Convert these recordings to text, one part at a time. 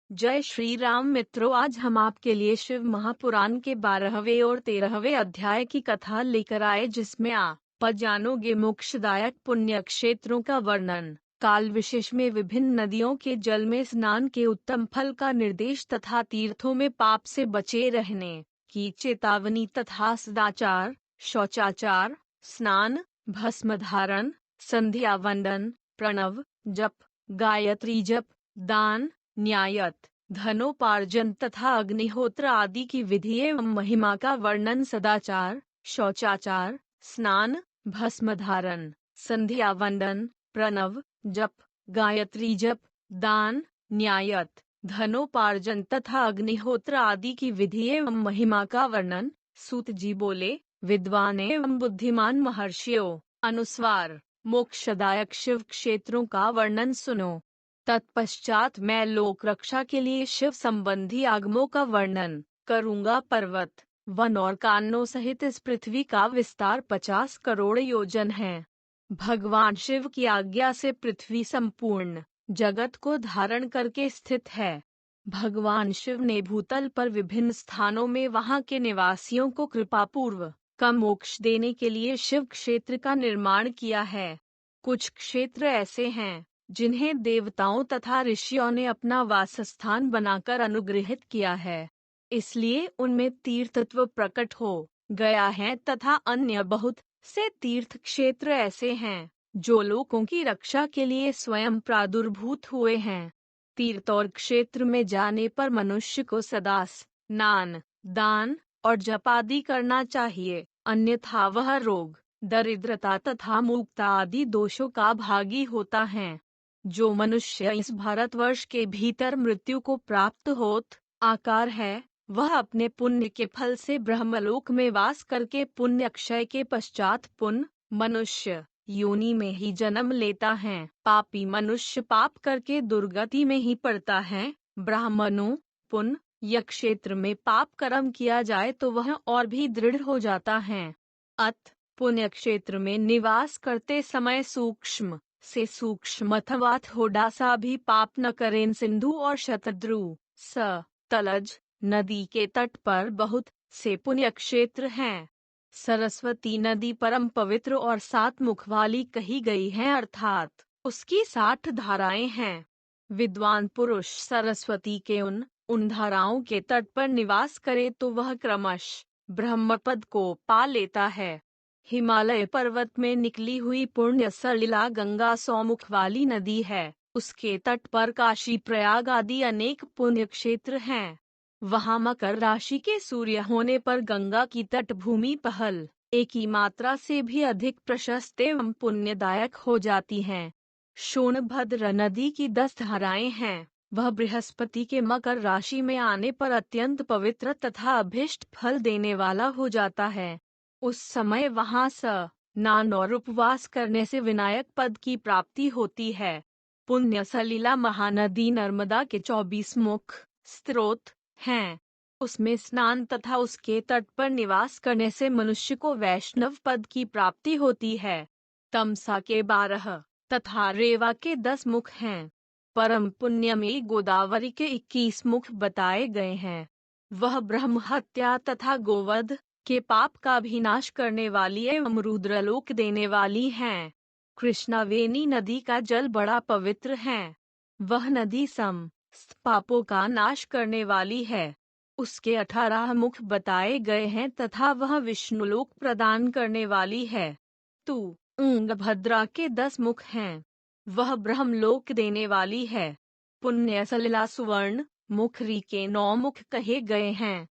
जय श्री राम मित्रों, आज हम आपके लिए शिव महापुराण के 12वें और 13वें अध्याय की कथा लेकर आए, जिसमें आप जानोगे मोक्षदायक पुण्य क्षेत्रों का वर्णन, काल विशेष में विभिन्न नदियों के जल में स्नान के उत्तम फल का निर्देश तथा तीर्थों में पाप से बचे रहने की चेतावनी तथा सदाचार, शौचाचार, स्नान, भस्म धारण, संध्या वंदन, प्रणव जप, गायत्री जप, दान, न्यायत, धनोपार्जन तथा अग्निहोत्र आदि की विधि एवं महिमा का वर्णन, सदाचार, शौचाचार, स्नान, भस्म धारण, संध्या वंदन, प्रणव जप, गायत्री जप, दान, न्यायत, धनोपार्जन तथा अग्निहोत्र आदि की विधि एवं महिमा का वर्णन। सूत जी बोले, विद्वान एवं बुद्धिमान महर्षियों, अनुस्वार मोक्षदायक शिव क्षेत्रों का वर्णन सुनो। तत्पश्चात मैं लोक रक्षा के लिए शिव संबंधी आगमों का वर्णन करूंगा। पर्वत, वन और कानों सहित इस पृथ्वी का विस्तार 50 करोड़ योजन है। भगवान शिव की आज्ञा से पृथ्वी संपूर्ण जगत को धारण करके स्थित है। भगवान शिव ने भूतल पर विभिन्न स्थानों में वहां के निवासियों को कृपापूर्व का मोक्ष देने के लिए शिव क्षेत्र का निर्माण किया है। कुछ क्षेत्र ऐसे हैं जिन्हें देवताओं तथा ऋषियों ने अपना वासस्थान बनाकर अनुग्रहित किया है, इसलिए उनमें तीर्थत्व प्रकट हो गया है, तथा अन्य बहुत से तीर्थ क्षेत्र ऐसे हैं जो लोगों की रक्षा के लिए स्वयं प्रादुर्भूत हुए हैं। तीर्थ और क्षेत्र में जाने पर मनुष्य को सदा स्नान, दान और जप आदि करना चाहिए, अन्यथा वह रोग, दरिद्रता तथा मूर्खता आदि दोषों का भागी होता है। जो मनुष्य इस भारतवर्ष के भीतर मृत्यु को प्राप्त होत आकार है, वह अपने पुण्य के फल से ब्रह्मलोक में वास करके पुण्य क्षय के पश्चात पुण्य मनुष्य योनि में ही जन्म लेता है। पापी मनुष्य पाप करके दुर्गति में ही पड़ता है। ब्राह्मणों, पुण्य क्षेत्र में पाप कर्म किया जाए तो वह और भी दृढ़ हो जाता है। अत पुण्य क्षेत्र में निवास करते समय सूक्ष्म से सूक्ष्म अथवा थोड़ा सा भी पाप न करें। सिंधु और शतद्रु, सतलज नदी के तट पर बहुत से पुण्य क्षेत्र हैं। सरस्वती नदी परम पवित्र और 7 मुख वाली कही गई है, अर्थात उसकी 60 धाराएं हैं। विद्वान पुरुष सरस्वती के उन धाराओं के तट पर निवास करे तो वह क्रमशः ब्रह्मपद को पा लेता है। हिमालय पर्वत में निकली हुई पुण्य सलिला गंगा 100 मुख वाली नदी है। उसके तट पर काशी, प्रयाग आदि अनेक पुण्य क्षेत्र हैं। वहां मकर राशि के सूर्य होने पर गंगा की तटभूमि पहल एक ही मात्रा से भी अधिक प्रशस्त एवं पुण्यदायक हो जाती है। सोनभद्र नदी की 10 धाराएं हैं। वह बृहस्पति के मकर राशि में आने पर अत्यंत पवित्र तथा अभीष्ट फल देने वाला हो जाता है। उस समय वहां स्नान और उपवास करने से विनायक पद की प्राप्ति होती है। पुण्य सलिला महानदी नर्मदा के 24 मुख स्रोत हैं। उसमें स्नान तथा उसके तट पर निवास करने से मनुष्य को वैष्णव पद की प्राप्ति होती है। तमसा के 12 तथा रेवा के 10 मुख हैं। परम पुण्य में गोदावरी के 21 मुख बताए गए हैं। वह ब्रह्म हत्या तथा गोवध के पाप का भी नाश करने वाली एवं रुद्रलोक देने वाली हैं। कृष्णावेणी नदी का जल बड़ा पवित्र है। वह नदी समस्त पापों का नाश करने वाली है। उसके 18 मुख बताए गए हैं तथा वह विष्णुलोक प्रदान करने वाली है। तुंगभद्रा के 10 मुख हैं। वह ब्रह्मलोक देने वाली है। पुण्य सलिला सुवर्ण मुखरी के 9 मुख कहे गए हैं।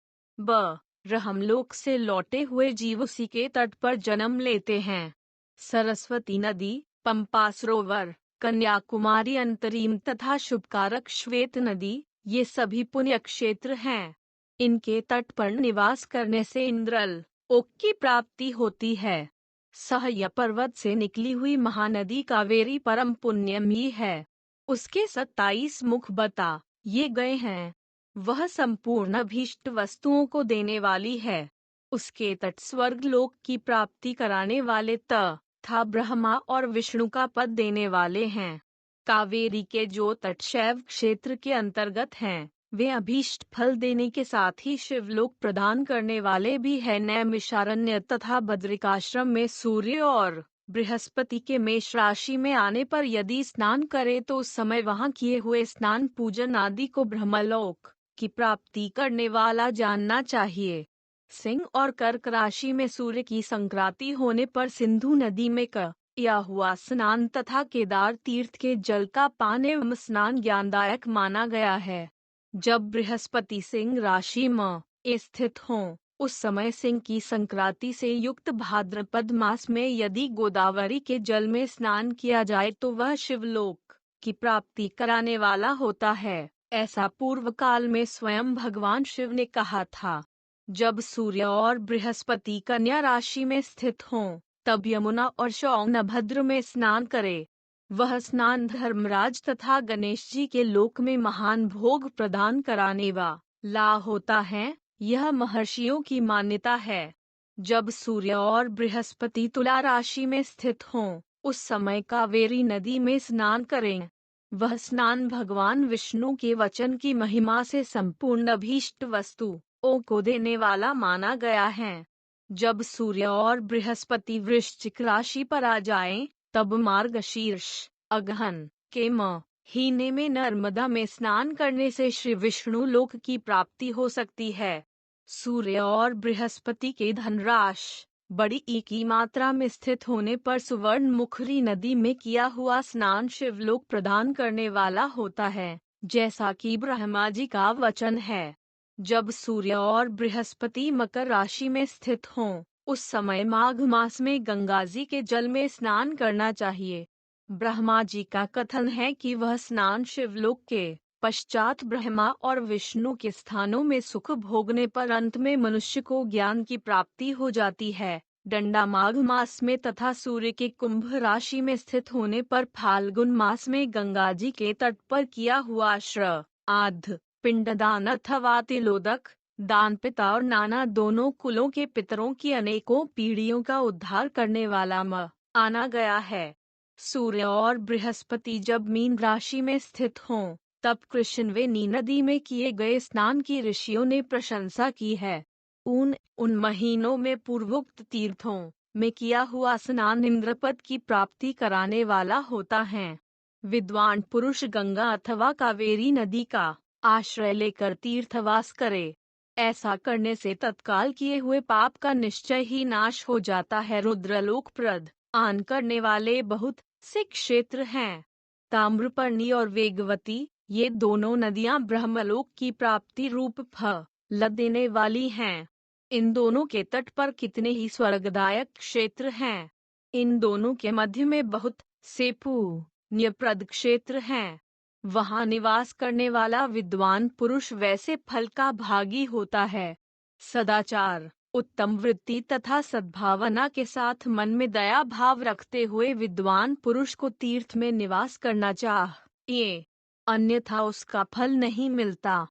ब्रह्मलोक से लौटे हुए जीव उसी के तट पर जन्म लेते हैं। सरस्वती नदी, पंपा सरोवर, कन्याकुमारी अंतरीम तथा शुभकारक श्वेत नदी, ये सभी पुण्य क्षेत्र हैं। इनके तट पर निवास करने से इंद्रलोक की प्राप्ति होती है। सह्य पर्वत से निकली हुई महानदी कावेरी परम पुण्यमयी है। उसके 27 मुख बता ये गए हैं। वह संपूर्ण अभीष्ट वस्तुओं को देने वाली है। उसके तट स्वर्ग लोक की प्राप्ति कराने वाले तथा ब्रह्मा और विष्णु का पद देने वाले हैं। कावेरी के जो तट शैव क्षेत्र के अंतर्गत हैं, वे अभीष्ट फल देने के साथ ही शिवलोक प्रदान करने वाले भी हैं। नैमिषारण्य तथा बद्रिकाश्रम में सूर्य और बृहस्पति के मेष राशि में आने पर यदि स्नान करे तो उस समय वहां किए हुए स्नान पूजन आदि को ब्रह्मलोक की प्राप्ति करने वाला जानना चाहिए। सिंह और कर्क राशि में सूर्य की संक्रांति होने पर सिंधु नदी में किया हुआ स्नान तथा केदार तीर्थ के जल का पान एवं स्नान ज्ञानदायक माना गया है। जब बृहस्पति सिंह राशि में स्थित हों, उस समय सिंह की संक्रांति से युक्त भाद्रपद मास में यदि गोदावरी के जल में स्नान किया जाए तो वह शिवलोक की प्राप्ति कराने वाला होता है। ऐसा पूर्व काल में स्वयं भगवान शिव ने कहा था। जब सूर्य और बृहस्पति कन्या राशि में स्थित हों, तब यमुना और सोनभद्र में स्नान करे। वह स्नान धर्मराज तथा गणेश जी के लोक में महान भोग प्रदान कराने वाला होता है। यह महर्षियों की मान्यता है। जब सूर्य और बृहस्पति तुला राशि में स्थित हों, उस समय कावेरी नदी में स्नान करें। वह स्नान भगवान विष्णु के वचन की महिमा से संपूर्ण अभीष्ट वस्तुओं को देने वाला माना गया है। जब सूर्य और बृहस्पति वृश्चिक राशि पर आ जाएं, तब मार्गशीर्ष अगहन के महीने में नर्मदा में स्नान करने से श्री विष्णु लोक की प्राप्ति हो सकती है। सूर्य और बृहस्पति के धनराश बड़ी ई की मात्रा में स्थित होने पर सुवर्ण मुखरी नदी में किया हुआ स्नान शिवलोक प्रदान करने वाला होता है, जैसा कि ब्रह्मा जी का वचन है। जब सूर्य और बृहस्पति मकर राशि में स्थित हों, उस समय माघ मास में गंगा जी के जल में स्नान करना चाहिए। ब्रह्मा जी का कथन है कि वह स्नान शिवलोक के पश्चात ब्रह्मा और विष्णु के स्थानों में सुख भोगने पर अंत में मनुष्य को ज्ञान की प्राप्ति हो जाती है। डंडा माघ मास में तथा सूर्य के कुंभ राशि में स्थित होने पर फाल्गुन मास में गंगा जी के तट पर किया हुआ श्राद्ध, पिंडदान अथवा तिलोदक दान पिता और नाना दोनों कुलों के पितरों की अनेकों पीढ़ियों का उद्धार करने वाला माना गया है। सूर्य और बृहस्पति जब मीन राशि में स्थित हों, तब कृष्णवेणी नदी में किए गए स्नान की ऋषियों ने प्रशंसा की है। उन महीनों में पूर्वोक्त तीर्थों में किया हुआ स्नान इंद्रपद की प्राप्ति कराने वाला होता है। विद्वान पुरुष गंगा अथवा कावेरी नदी का आश्रय लेकर तीर्थवास करे। ऐसा करने से तत्काल किए हुए पाप का निश्चय ही नाश हो जाता है। रुद्रलोक प्रदान करने वाले बहुत से क्षेत्र हैं। ताम्रपर्णी और वेगवती, ये दोनों नदियां ब्रह्मलोक की प्राप्ति रूप फल देने वाली हैं। इन दोनों के तट पर कितने ही स्वर्गदायक क्षेत्र हैं। इन दोनों के मध्य में बहुत से पुण्यप्रद क्षेत्र हैं। वहां निवास करने वाला विद्वान पुरुष वैसे फल का भागी होता है। सदाचार, उत्तम वृत्ति तथा सद्भावना के साथ मन में दया भाव रखते हुए विद्वान पुरुष को तीर्थ में निवास करना चाहिए, अन्यथा उसका फल नहीं मिलता।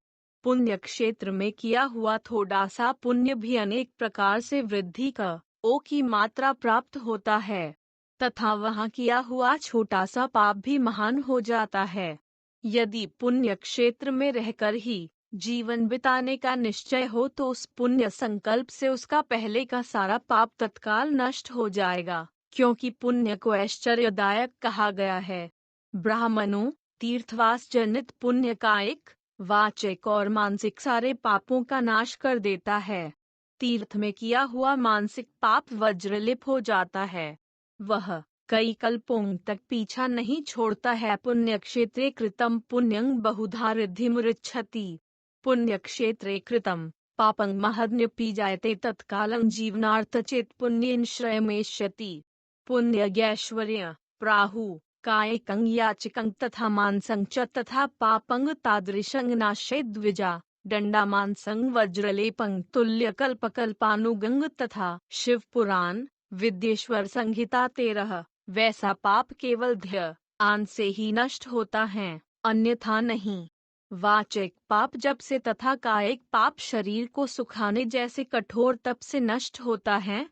पुण्य क्षेत्र में किया हुआ थोड़ा सा पुण्य भी अनेक प्रकार से वृद्धि की मात्रा प्राप्त होता है, तथा वहां किया हुआ छोटा सा पाप भी महान हो जाता है। यदि पुण्य क्षेत्र में रहकर ही जीवन बिताने का निश्चय हो तो उस पुण्य संकल्प से उसका पहले का सारा पाप तत्काल नष्ट हो जाएगा, क्योंकि पुण्य को ऐश्वर्यदायक कहा गया है। ब्राह्मणों, तीर्थवास जनित पुण्य कायिक, वाचिक और मानसिक सारे पापों का नाश कर देता है। तीर्थ में किया हुआ मानसिक पाप वज्रलिप हो जाता है, वह कई कल्पों तक पीछा नहीं छोड़ता है। पुण्य क्षेत्रे कृतं पुण्यं बहुधा रिद्धिमुच्यति। पुण्य क्षेत्रे कृतं पापं महद्यपि जायते तत्कालं जीवनार्थ चेत पुण्येन श्रयमेष्यति। पुण्यज्ञैश्वर्य प्राहु कायिकं याचिकं तथा मानसं च तथा पापं तादृशं नाशेत द्विजा। दंडा मानसं वज्रलेपं तुल्यकल्पकल्पानुगंग तथा शिव पुराण विद्येश्वर संहिता 13। वैसा पाप केवल ध्यान से ही नष्ट होता है, अन्यथा नहीं। वाचिक पाप जब से तथा कायिक पाप शरीर को सुखाने जैसे कठोर तप से नष्ट होता है।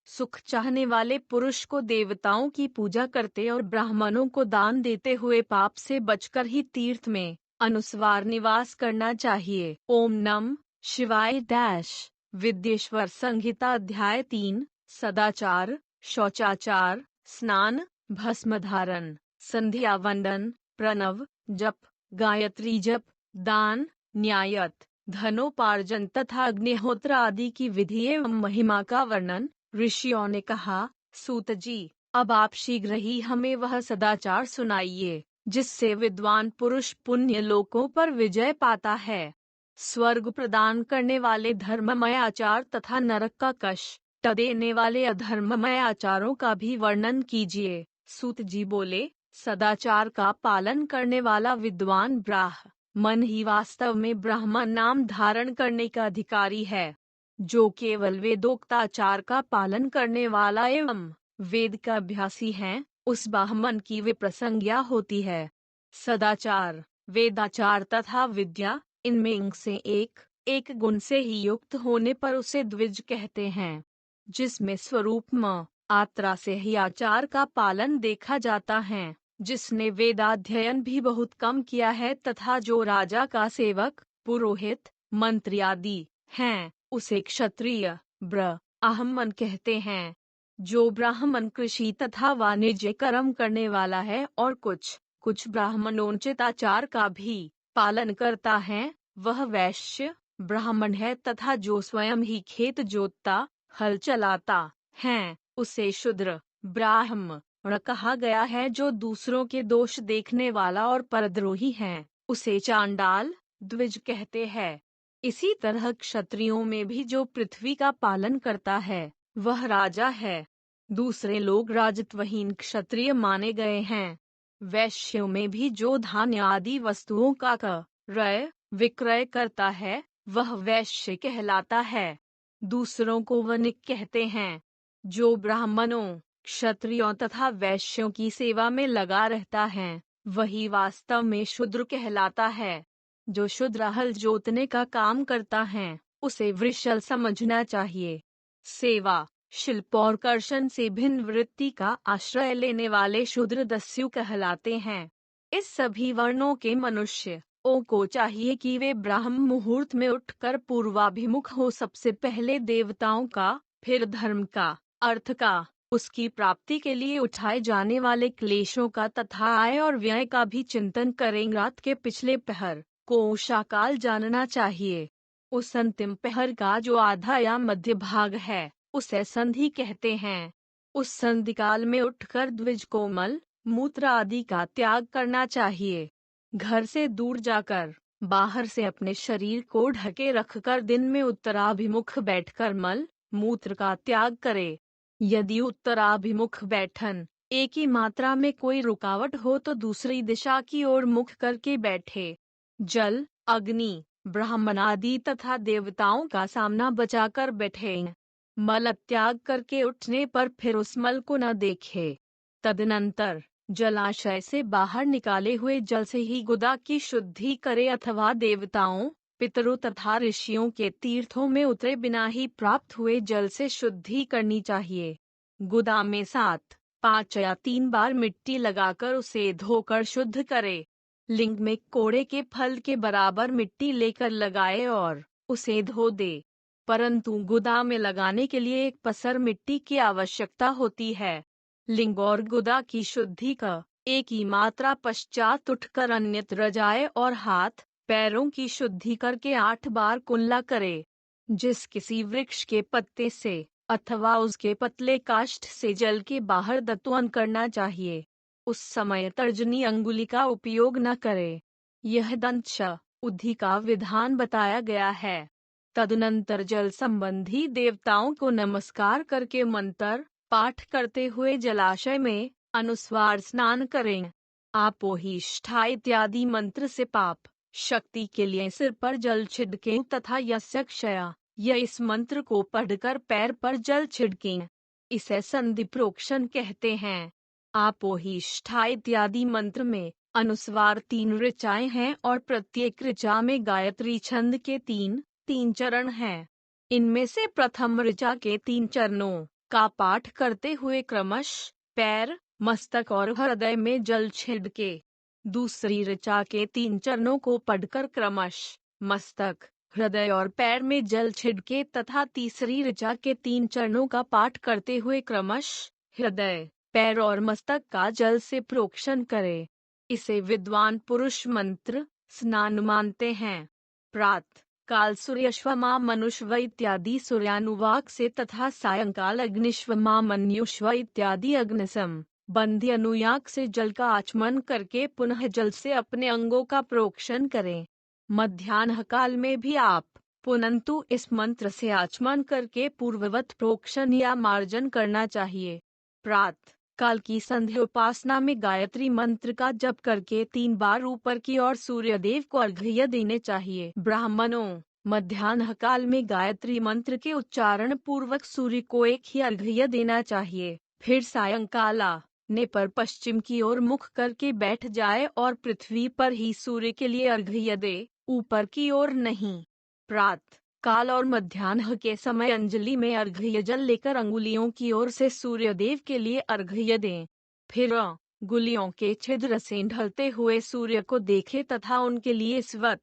सुख चाहने वाले पुरुष को देवताओं की पूजा करते और ब्राह्मणों को दान देते हुए पाप से बचकर ही तीर्थ में अनुस्वार निवास करना चाहिए। ओम नम शिवाय डैश। विद्येश्वर संहिता अध्याय 3। सदाचार, शौचाचार, स्नान, भस्म धारण, संध्या वंदन, प्रणव जप, गायत्री जप, दान, न्यायत, धनोपार्जन तथा अग्निहोत्र आदि की विधि एवं महिमा का वर्णन ऋषियों ने कहा। सूत जी, अब आप शीघ्र ही हमें वह सदाचार सुनाइए जिससे विद्वान पुरुष पुण्य लोकों पर विजय पाता है। स्वर्ग प्रदान करने वाले धर्ममय आचार तथा नरक का कष्ट देने वाले अधर्ममय आचारों का भी वर्णन कीजिए। सूत जी बोले, सदाचार का पालन करने वाला विद्वान ब्राह्मण ही वास्तव में ब्राह्मण नाम धारण करने का अधिकारी है। जो केवल वेदोक्त आचार का पालन करने वाला एवं वेद का अभ्यासी है, उस ब्राह्मण की विप्रसंज्ञा होती है। सदाचार, वेदाचार तथा विद्या, इनमें से एक गुण से ही युक्त होने पर उसे द्विज कहते हैं। जिसमें स्वरूप आत्रा से ही आचार का पालन देखा जाता है, जिसने वेदाध्ययन भी बहुत कम किया है तथा जो राजा का सेवक, पुरोहित, मंत्री आदि हैं, उसे क्षत्रिय ब्राह्मण कहते हैं। जो ब्राह्मण कृषि तथा वाणिज्य कर्म करने वाला है और कुछ ब्राह्मणोचित आचार का भी पालन करता है, वह वैश्य ब्राह्मण है तथा जो स्वयं ही खेत जोतता, हल चलाता है, उसे शूद्र ब्राह्मण कहा गया है। जो दूसरों के दोष देखने वाला और परद्रोही है, उसे चांडाल द्विज कहते हैं। इसी तरह क्षत्रियों में भी जो पृथ्वी का पालन करता है, वह राजा है। दूसरे लोग राजत्वहीन क्षत्रिय माने गए हैं। वैश्यों में भी जो धान्य आदि वस्तुओं का क्रय विक्रय करता है, वह वैश्य कहलाता है। दूसरों को वणिक कहते हैं। जो ब्राह्मणों, क्षत्रियों तथा वैश्यों की सेवा में लगा रहता है, वही वास्तव में शूद्र कहलाता है। जो शूद्र हल जोतने का काम करता है, उसे वृषल समझना चाहिए। सेवा, शिल्प और कर्षण से भिन्न वृत्ति का आश्रय लेने वाले शूद्र दस्यु कहलाते हैं। इस सभी वर्णों के मनुष्य को चाहिए कि वे ब्राह्म मुहूर्त में उठकर पूर्वाभिमुख हो। सबसे पहले देवताओं का, फिर धर्म का, अर्थ का, उसकी प्राप्ति के लिए उठाए जाने वाले क्लेशों का तथा आय और व्यय का भी चिंतन करें। रात के पिछले पहर को उषाकाल जानना चाहिए। उस अंतिम पहर का जो आधा या मध्य भाग है, उसे संधि कहते हैं। उस संधि काल में उठकर द्विज को मल मूत्र आदि का त्याग करना चाहिए। घर से दूर जाकर बाहर से अपने शरीर को ढके रखकर दिन में उत्तराभिमुख बैठकर मल मूत्र का त्याग करे। यदि उत्तराभिमुख बैठन एक ही मात्रा में कोई रुकावट हो तो दूसरी दिशा की ओर मुख करके बैठे। जल, अग्नि, ब्राह्मण आदि तथा देवताओं का सामना बचाकर बैठे। मल त्याग करके उठने पर फिर उस मल को न देखे। तदनंतर जलाशय से बाहर निकाले हुए जल से ही गुदा की शुद्धि करे अथवा देवताओं, पितरों तथा ऋषियों के तीर्थों में उतरे बिना ही प्राप्त हुए जल से शुद्धि करनी चाहिए। गुदा में 7, 5 या 3 बार मिट्टी लगाकर उसे धोकर शुद्ध करे। लिंग में कोड़े के फल के बराबर मिट्टी लेकर लगाए और उसे धो दे। परंतु गुदा में लगाने के लिए एक पसर मिट्टी की आवश्यकता होती है। लिंग और गुदा की शुद्धि का एक ही मात्रा पश्चात उठकर अन्यत्र जाए और हाथ पैरों की शुद्धि करके 8 बार कुल्ला करे। जिस किसी वृक्ष के पत्ते से अथवा उसके पतले काष्ठ से जल के बाहर दत्वन करना चाहिए, उस समय तर्जनी अंगुली का उपयोग न करे। यह दंश उद्धि का विधान बताया गया है। तदनंतर जल संबंधी देवताओं को नमस्कार करके मंत्र पाठ करते हुए जलाशय में अनुस्वार स्नान करें। आपोहिष्ठा इत्यादि मंत्र से पाप शक्ति के लिए सिर पर जल छिड़कें तथा यस्य क्षया इस मंत्र को पढ़कर पैर पर जल छिड़कें। इसे संधि प्रोक्षण कहते हैं। आपोहिष्ठा इत्यादि मंत्र में अनुस्वार 3 ऋचाएं हैं और प्रत्येक ऋचा में गायत्री छंद के 3 चरण हैं। इनमें से प्रथम ऋचा के 3 चरणों का पाठ करते हुए क्रमशः पैर, मस्तक और हृदय में जल छिड़के। दूसरी ऋचा के 3 चरणों को पढ़कर क्रमशः मस्तक, हृदय और पैर में जल छिड़के तथा तीसरी ऋचा के 3 चरणों का पाठ करते हुए क्रमशः हृदय, पैर और मस्तक का जल से प्रोक्षण करे। इसे विद्वान पुरुष मंत्र स्नान मानते हैं। प्रातः काल सूर्यश्वमा मनुष्व इत्यादि सूर्यानुवाक से तथा सायंकाल अग्निश्वमा मन्युष्व इत्यादि अग्निसम बंधी अनुयाक से जल का आचमन करके पुनः जल से अपने अंगों का प्रोक्षण करें। मध्याह्न काल में भी आप पुनंतु इस मंत्र से आचमन करके पूर्ववत प्रोक्षण या मार्जन करना चाहिए। प्रातः काल की संध्या उपासना में गायत्री मंत्र का जप करके 3 बार ऊपर की ओर सूर्यदेव को अर्घ्य देने चाहिए। ब्राह्मणों, मध्याह्न काल में गायत्री मंत्र के उच्चारण पूर्वक सूर्य को एक ही अर्घ्य देना चाहिए। फिर सायंकाल ने पर पश्चिम की ओर मुख करके बैठ जाए और पृथ्वी पर ही सूर्य के लिए अर्घ्य दे, ऊपर की ओर नहीं। प्रातः काल और मध्याह्न के समय अंजलि में अर्घ्य जल लेकर अंगुलियों की ओर से सूर्यदेव के लिए अर्घ्य दें। फिर अंगुलियों के छिद्र से ढलते हुए सूर्य को देखें तथा उनके लिए स्वत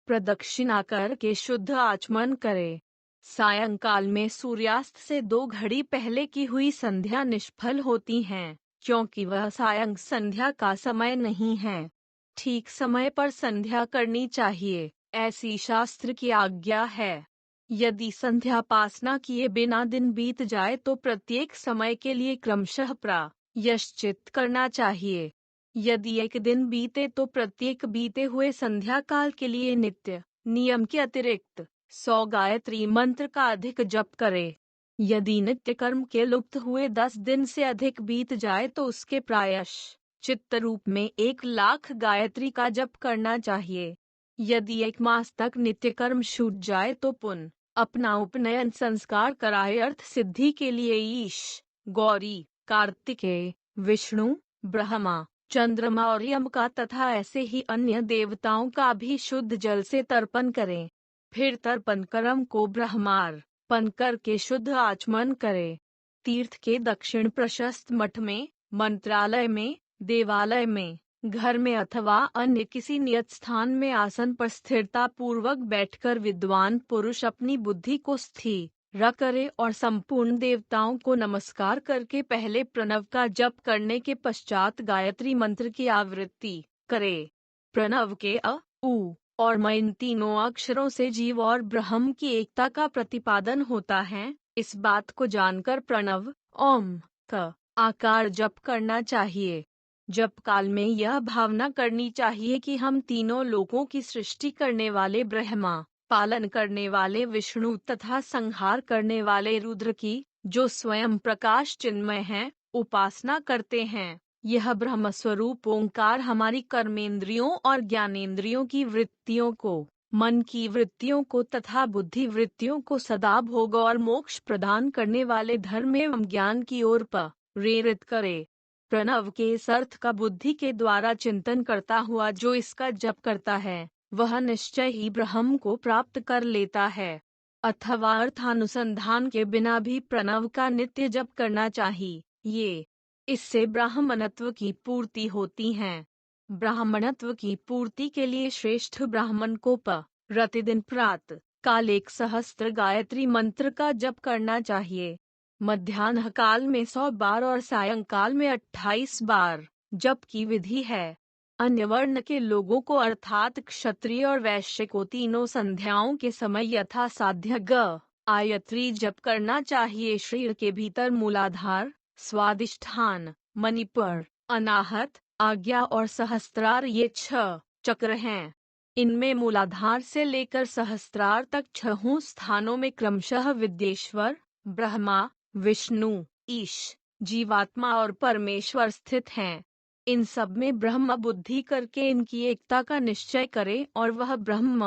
प्रदक्षिणा करके शुद्ध आचमन करें। सायंकाल में सूर्यास्त से 2 घड़ी पहले की हुई संध्या निष्फल होती हैं, क्योंकि वह सायं संध्या का समय नहीं है। ठीक समय पर संध्या करनी चाहिए, ऐसी शास्त्र की आज्ञा है। यदि संध्यापासना किए बिना दिन बीत जाए तो प्रत्येक समय के लिए क्रमशः प्रायश्चित करना चाहिए। यदि एक दिन बीते तो प्रत्येक बीते हुए संध्या काल के लिए नित्य नियम के अतिरिक्त 100 गायत्री मंत्र का अधिक जप करे। यदि नित्य कर्म के लुप्त हुए 10 दिन से अधिक बीत जाए तो उसके प्रायश्चित रूप में 1,00,000 गायत्री का जप करना चाहिए। यदि 1 मास तक नित्य कर्म छूट जाए तो पुनः अपना उपनयन संस्कार कराए। अर्थ सिद्धि के लिए ईश, गौरी, कार्तिकेय, विष्णु, ब्रह्मा, चंद्रमा और यम का तथा ऐसे ही अन्य देवताओं का भी शुद्ध जल से तर्पण करें। फिर तर्पण कर्म को ब्रह्मार्पण करके शुद्ध आचमन करें। तीर्थ के दक्षिण प्रशस्त मठ में, मंत्रालय में, देवालय में, घर में अथवा अन्य किसी नियत स्थान में आसन पर स्थिरता पूर्वक बैठकर विद्वान पुरुष अपनी बुद्धि को स्थिर करे और संपूर्ण देवताओं को नमस्कार करके पहले प्रणव का जप करने के पश्चात गायत्री मंत्र की आवृत्ति करे। प्रणव के अ, उ और म इन तीनों अक्षरों से जीव और ब्रह्म की एकता का प्रतिपादन होता है। इस बात को जानकर प्रणव ओम का आकार जप करना चाहिए। जप काल में यह भावना करनी चाहिए कि हम तीनों लोकों की सृष्टि करने वाले ब्रह्मा, पालन करने वाले विष्णु तथा संहार करने वाले रुद्र की, जो स्वयं प्रकाश चिन्मय हैं, उपासना करते हैं। यह ब्रह्म स्वरूप ओंकार हमारी कर्मेंद्रियों और ज्ञानेंद्रियों की वृत्तियों को, मन की वृत्तियों को तथा बुद्धि वृत्तियों को सदा भोग और मोक्ष प्रदान करने वाले धर्म एवं ज्ञान की ओर प्रेरित करे। प्रणव के इस अर्थ का बुद्धि के द्वारा चिंतन करता हुआ जो इसका जप करता है, वह निश्चय ही ब्रह्म को प्राप्त कर लेता है। अथवा अर्थानुसंधान के बिना भी प्रणव का नित्य जप करना चाहिए। इससे ब्राह्मणत्व की पूर्ति होती है। ब्राह्मणत्व की पूर्ति के लिए श्रेष्ठ ब्राह्मण को प्रतिदिन प्रातः काल 1 सहस्त्र गायत्री मंत्र का जप करना चाहिए। मध्याह्न काल में 100 बार और सायंकाल में 28 बार जप की विधि है। अन्य वर्ण के लोगों को अर्थात क्षत्रिय और वैश्य को तीनों संध्याओं के समय यथा साध्य गायत्री जप करना चाहिए। शरीर के भीतर मूलाधार, स्वादिष्ठान, मणिपुर, अनाहत, आज्ञा और सहस्त्रार ये 6 चक्र हैं। इनमें मूलाधार से लेकर सहस्त्रार तक 6 स्थानों में क्रमशः विद्येश्वर, ब्रह्मा, विष्णु, ईश, जीवात्मा और परमेश्वर स्थित हैं। इन सब में ब्रह्म बुद्धि करके इनकी एकता का निश्चय करे और वह ब्रह्म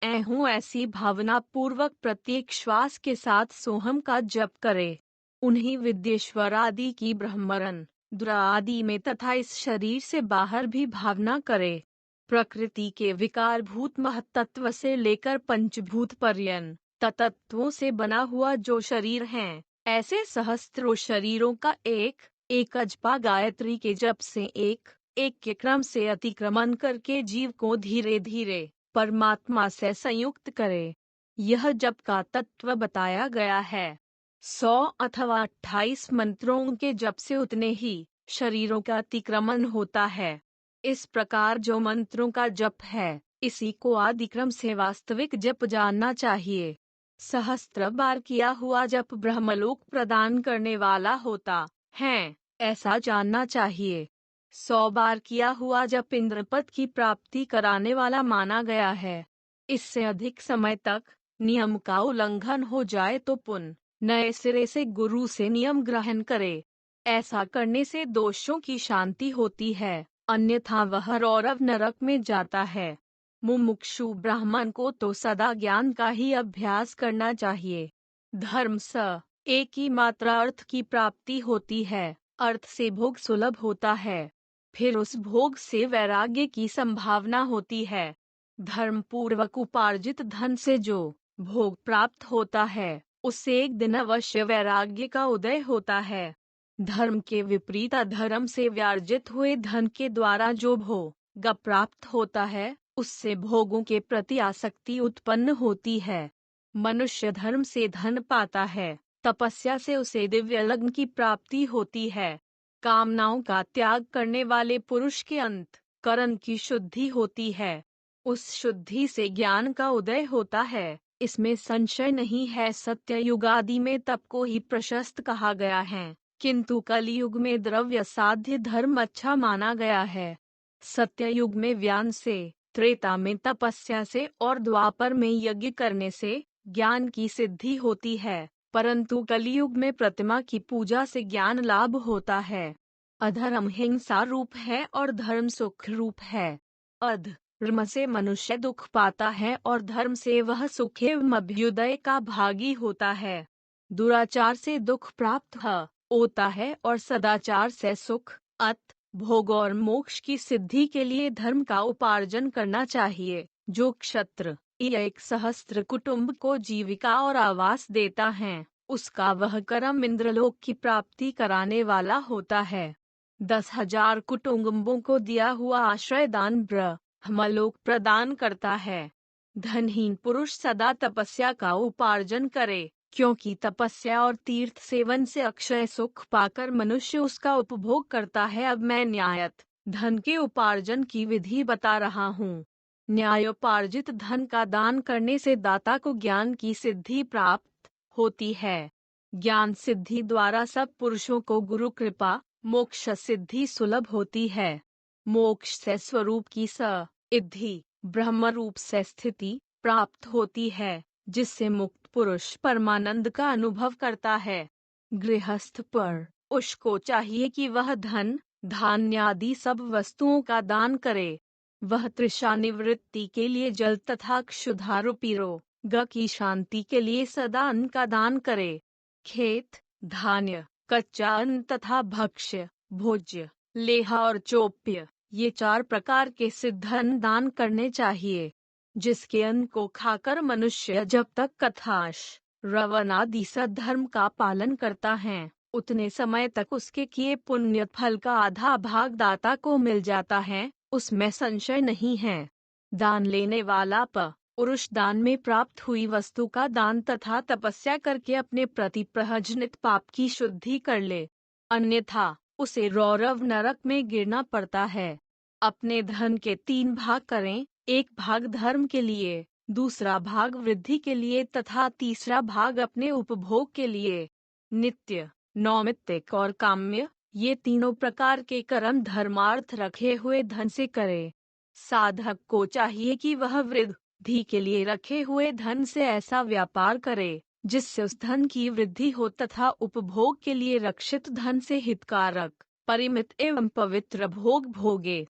मैं हूँ ऐसी भावना पूर्वक प्रत्येक श्वास के साथ सोहम का जप करे। उन्हीं विद्येश्वर आदि की ब्रह्मरन द्रा आदि में तथा इस शरीर से बाहर भी भावना करे। प्रकृति के विकारभूत महत्त्व से लेकर पंचभूत पर्यंत तत्वों से बना हुआ जो शरीर है, ऐसे सहस्त्रों शरीरों का एक एक अजपा गायत्री के जप से एक एक के क्रम से अतिक्रमण करके जीव को धीरे धीरे परमात्मा से संयुक्त करे। यह जप का तत्व बताया गया है। 100 अथवा 28 मंत्रों के जप से उतने ही शरीरों का अतिक्रमण होता है। इस प्रकार जो मंत्रों का जप है, इसी को आदिक्रम से वास्तविक जप जानना चाहिए। सहस्त्र बार किया हुआ जप ब्रह्मलोक प्रदान करने वाला होता है, ऐसा जानना चाहिए। 100 बार किया हुआ जप इंद्रपद की प्राप्ति कराने वाला माना गया है। इससे अधिक समय तक नियम का उल्लंघन हो जाए तो पुनः नए सिरे से गुरु से नियम ग्रहण करे। ऐसा करने से दोषों की शांति होती है, अन्यथा वह रौरव नरक में जाता है। मुमुक्षु ब्राह्मण को तो सदा ज्ञान का ही अभ्यास करना चाहिए। धर्म स एक ही मात्रा अर्थ की प्राप्ति होती है, अर्थ से भोग सुलभ होता है, फिर उस भोग से वैराग्य की संभावना होती है। धर्म पूर्वक उपार्जित धन से जो भोग प्राप्त होता है, उससे एक दिन अवश्य वैराग्य का उदय होता है। धर्म के विपरीत अधर्म से व्यार्जित हुए धन के द्वारा जो भोग प्राप्त होता है, उससे भोगों के प्रति आसक्ति उत्पन्न होती है। मनुष्य धर्म से धन पाता है, तपस्या से उसे दिव्य लग्न की प्राप्ति होती है। कामनाओं का त्याग करने वाले पुरुष के अंतःकरण की शुद्धि होती है, उस शुद्धि से ज्ञान का उदय होता है, इसमें संशय नहीं है। सत्य युग आदि में तप को ही प्रशस्त कहा गया है, किंतु कलियुग में द्रव्य साध्य धर्म अच्छा माना गया है। सत्य युग में ज्ञान से, त्रेता में तपस्या से और द्वापर में यज्ञ करने से ज्ञान की सिद्धि होती है, परंतु कलियुग में प्रतिमा की पूजा से ज्ञान लाभ होता है। अधर्म हिंसा रूप है और धर्म सुख रूप है। अधर्म से मनुष्य दुख पाता है और धर्म से वह सुख एवं अभ्युदय का भागी होता है। दुराचार से दुख प्राप्त होता है और सदाचार से सुख, भोग और मोक्ष की सिद्धि के लिए धर्म का उपार्जन करना चाहिए। जो क्षत्र एक सहस्त्र कुटुंब को जीविका और आवास देता है, उसका वह कर्म इंद्रलोक की प्राप्ति कराने वाला होता है। 10,000 कुटुंबों को दिया हुआ आश्रय दान ब्रह्मलोक प्रदान करता है। धनहीन पुरुष सदा तपस्या का उपार्जन करे, क्योंकि तपस्या और तीर्थ सेवन से अक्षय सुख पाकर मनुष्य उसका उपभोग करता है। अब मैं न्यायत धन के उपार्जन की विधि बता रहा हूँ। न्यायोपार्जित धन का दान करने से दाता को ज्ञान की सिद्धि प्राप्त होती है। ज्ञान सिद्धि द्वारा सब पुरुषों को गुरु कृपा मोक्ष सिद्धि सुलभ होती है। मोक्ष से स्वरूप की सिद्धि, ब्रह्म रूप से स्थिति प्राप्त होती है, जिससे मुक्त पुरुष परमानंद का अनुभव करता है। गृहस्थ पर उसको चाहिए कि वह धन धान्य आदि सब वस्तुओं का दान करे। वह तृषा निवृत्ति के लिए जल तथा क्षुधा रूपी रोग की शांति के लिए सदा अन्न का दान करे। खेत, धान्य, कच्चा अन्न तथा भक्ष्य, भोज्य, लेह और चोप्य, ये 4 प्रकार के सिद्ध अन्न दान करने चाहिए। जिसके अन्न को खाकर मनुष्य जब तक कथाश रवन आदि सद्धर्म का पालन करता है, उतने समय तक उसके किए पुण्य फल का आधा भाग दाता को मिल जाता है, उसमें संशय नहीं है। दान लेने वाला पुरुष दान में प्राप्त हुई वस्तु का दान तथा तपस्या करके अपने प्रति प्रहजनित पाप की शुद्धि कर ले, अन्यथा उसे रौरव नरक में गिरना पड़ता है। अपने धन के 3 भाग करें, एक भाग धर्म के लिए, दूसरा भाग वृद्धि के लिए तथा तीसरा भाग अपने उपभोग के लिए। नित्य, नैमित्तिक और काम्य, ये तीनों प्रकार के कर्म धर्मार्थ रखे हुए धन से करे। साधक को चाहिए कि वह वृद्धि के लिए रखे हुए धन से ऐसा व्यापार करे जिससे उस धन की वृद्धि हो तथा उपभोग के लिए रक्षित धन से हितकारक, परिमित एवं पवित्र भोग भोगे।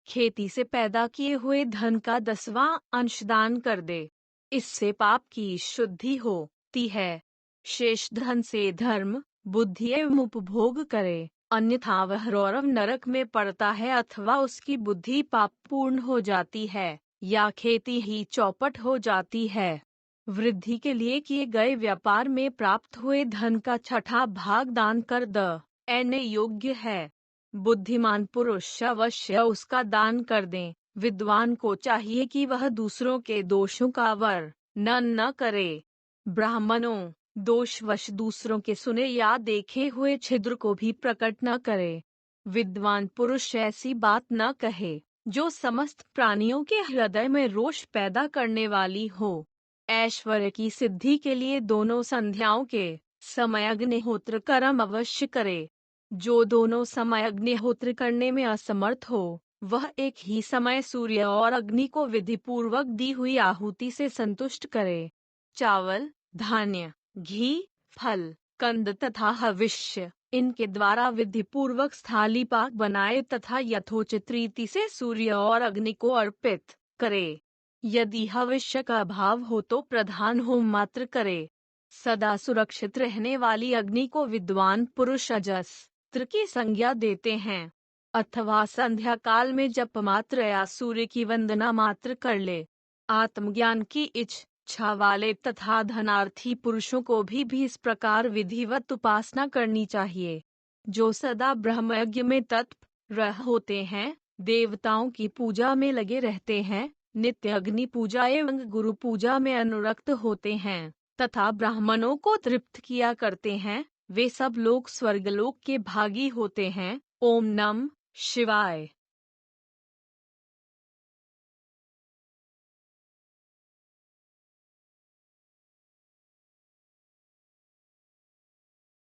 खेती से पैदा किए हुए धन का 10वां अंश दान कर दे, इससे पाप की शुद्धि होती है। शेष धन से धर्म, बुद्धि एवं उपभोग करे, अन्यथा वह रौरव नरक में पड़ता है अथवा उसकी बुद्धि पाप पूर्ण हो जाती है या खेती ही चौपट हो जाती है। वृद्धि के लिए किए गए व्यापार में प्राप्त हुए धन का छठा भाग दान कर देने योग्य है। बुद्धिमान पुरुष अवश्य उसका दान कर दें। विद्वान को चाहिए कि वह दूसरों के दोषों का वर्णन न करे। ब्राह्मणों, दोषवश दूसरों के सुने या देखे हुए छिद्र को भी प्रकट न करे। विद्वान पुरुष ऐसी बात न कहे जो समस्त प्राणियों के हृदय में रोष पैदा करने वाली हो। ऐश्वर्य की सिद्धि के लिए दोनों संध्याओं के समय अग्निहोत्र कर्म अवश्य करे। जो दोनों समय अग्निहोत्र करने में असमर्थ हो, वह एक ही समय सूर्य और अग्नि को विधि पूर्वक दी हुई आहुति से संतुष्ट करे। चावल, धान्य, घी, फल, कंद तथा हविष्य, इनके द्वारा विधि पूर्वक स्थाली पाक बनाए तथा यथोचित रीति से सूर्य और अग्नि को अर्पित करे। यदि हविष्य का अभाव हो तो प्रधान होम मात्र करे। सदा सुरक्षित रहने वाली अग्नि को विद्वान पुरुष अजस्त्र की संज्ञा देते हैं। अथवा संध्या काल में जप मात्र या सूर्य की वंदना मात्र कर ले। आत्मज्ञान की इच्छा वाले तथा धनार्थी पुरुषों को भी इस प्रकार विधिवत उपासना करनी चाहिए। जो सदा ब्रह्मयज्ञ में तत्पर होते हैं, देवताओं की पूजा में लगे रहते हैं, नित्य अग्नि पूजा एवं गुरु पूजा में अनुरक्त होते हैं तथा ब्राह्मणों को तृप्त किया करते हैं, वे सब लोग स्वर्गलोक के भागी होते हैं। ओम नमः शिवाय।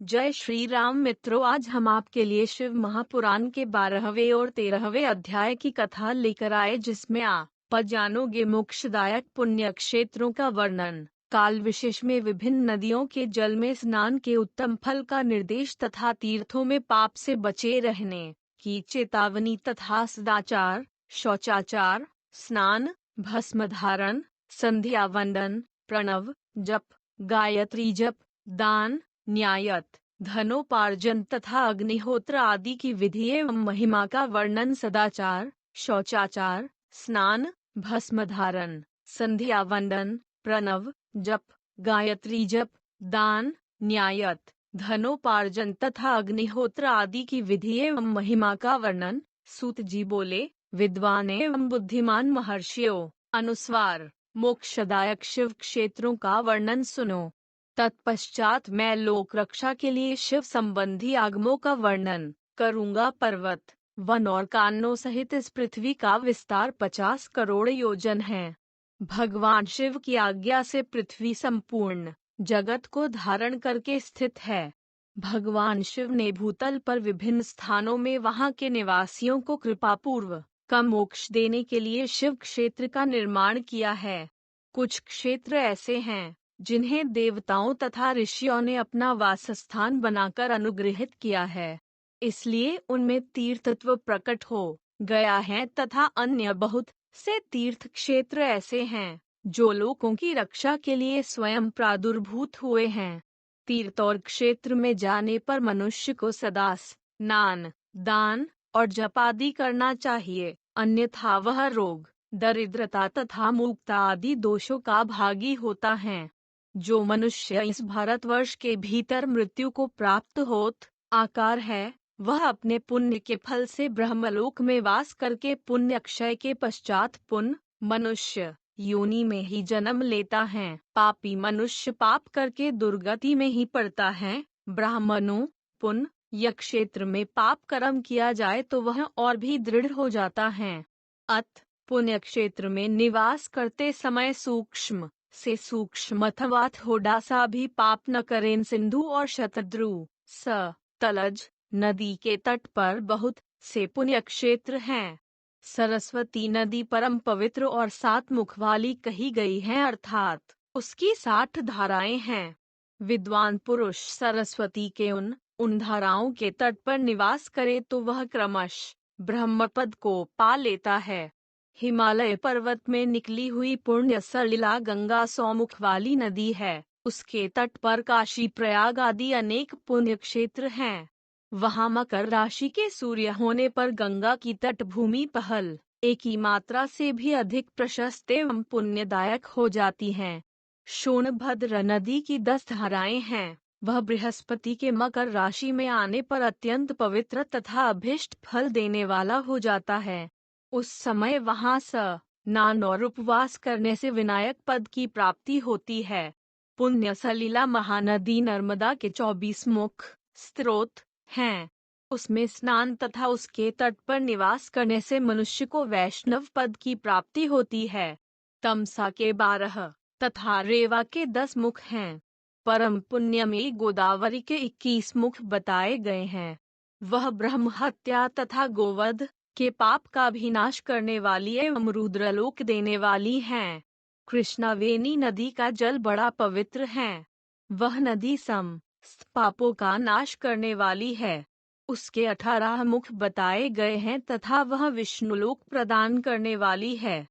जय श्री राम मित्रों, आज हम आपके लिए शिव महापुराण के 12वें और 13वें अध्याय की कथा लेकर आए, जिसमें आप जानोगे मोक्षदायक पुण्य क्षेत्रों का वर्णन। काल विशेष में विभिन्न नदियों के जल में स्नान के उत्तम फल का निर्देश तथा तीर्थों में पाप से बचे रहने की चेतावनी तथा सदाचार, शौचाचार, स्नान, भस्म धारण, संध्या वंदन, प्रणव जप, गायत्री जप, दान, न्यायत, धनोपार्जन तथा अग्निहोत्र आदि की विधि एवं महिमा का वर्णन। सदाचार, शौचाचार, स्नान, भस्म धारण, संध्या वंदन, प्रणव जप, गायत्री जप, दान, न्यायत, धनोपार्जन तथा अग्निहोत्र आदि की विधि एवं महिमा का वर्णन। सूत जी बोले, विद्वान एवं बुद्धिमान महर्षियों, अनुस्वार मोक्षदायक शिव क्षेत्रों का वर्णन सुनो। तत्पश्चात मैं लोक रक्षा के लिए शिव संबंधी आगमों का वर्णन करूंगा। पर्वत, वन और कानों सहित इस पृथ्वी का विस्तार 50 करोड़ योजन है। भगवान शिव की आज्ञा से पृथ्वी संपूर्ण जगत को धारण करके स्थित है। भगवान शिव ने भूतल पर विभिन्न स्थानों में वहां के निवासियों को कृपापूर्वक का मोक्ष देने के लिए शिव क्षेत्र का निर्माण किया है। कुछ क्षेत्र ऐसे हैं जिन्हें देवताओं तथा ऋषियों ने अपना वासस्थान बनाकर अनुग्रहित किया है, इसलिए उनमें तीर्थत्व प्रकट हो गया है। तथा अन्य बहुत से तीर्थ क्षेत्र ऐसे हैं जो लोगों की रक्षा के लिए स्वयं प्रादुर्भूत हुए हैं। तीर्थ और क्षेत्र में जाने पर मनुष्य को सदा स्नान, दान और जप आदि करना चाहिए, अन्यथा वह रोग, दरिद्रता तथा मूर्खता आदि दोषों का भागी होता है। जो मनुष्य इस भारतवर्ष के भीतर मृत्यु को प्राप्त होत आकार है, वह अपने पुण्य के फल से ब्रह्मलोक में वास करके पुण्य क्षय के पश्चात पुण्य मनुष्य योनि में ही जन्म लेता है। पापी मनुष्य पाप करके दुर्गति में ही पड़ता है। ब्राह्मणों, पुण्य क्षेत्र में पाप कर्म किया जाए तो वह और भी दृढ़ हो जाता है। अत पुण्य क्षेत्र में निवास करते समय सूक्ष्म से सूक्ष्म अथवा थोड़ा सा भी पाप न करें। सिंधु और शतद्रु, सतलज नदी के तट पर बहुत से पुण्य क्षेत्र हैं। सरस्वती नदी परम पवित्र और 7 मुख वाली कही गई है, अर्थात उसकी 60 धाराएं हैं। विद्वान पुरुष सरस्वती के उन धाराओं के तट पर निवास करे तो वह क्रमश ब्रह्मपद को पा लेता है। हिमालय पर्वत में निकली हुई पुण्य सलिला गंगा 100 मुख वाली नदी है। उसके तट पर काशी, प्रयाग आदि अनेक पुण्य क्षेत्र हैं। वहां मकर राशि के सूर्य होने पर गंगा की तटभूमि पहल एक ही मात्रा से भी अधिक प्रशस्त एवं पुण्यदायक हो जाती है। सोनभद्र नदी की 10 धाराएं हैं। वह बृहस्पति के मकर राशि में आने पर अत्यंत पवित्र तथा अभीष्ट फल देने वाला हो जाता है। उस समय वहां स्नान और उपवास करने से विनायक पद की प्राप्ति होती है। पुण्य सलिला महानदी नर्मदा के 24 मुख स्रोत हैं। उसमें स्नान तथा उसके तट पर निवास करने से मनुष्य को वैष्णव पद की प्राप्ति होती है। तमसा के 12 तथा रेवा के 10 मुख हैं। परम पुण्य में गोदावरी के 21 मुख बताए गए हैं। वह ब्रह्म हत्या तथा गोवध के पाप का भी नाश करने वाली एवं रुद्रलोक देने वाली हैं। कृष्णावेणी नदी का जल बड़ा पवित्र है। वह नदी समस्त पापों का नाश करने वाली है। उसके 18 मुख बताए गए हैं तथा वह विष्णुलोक प्रदान करने वाली है।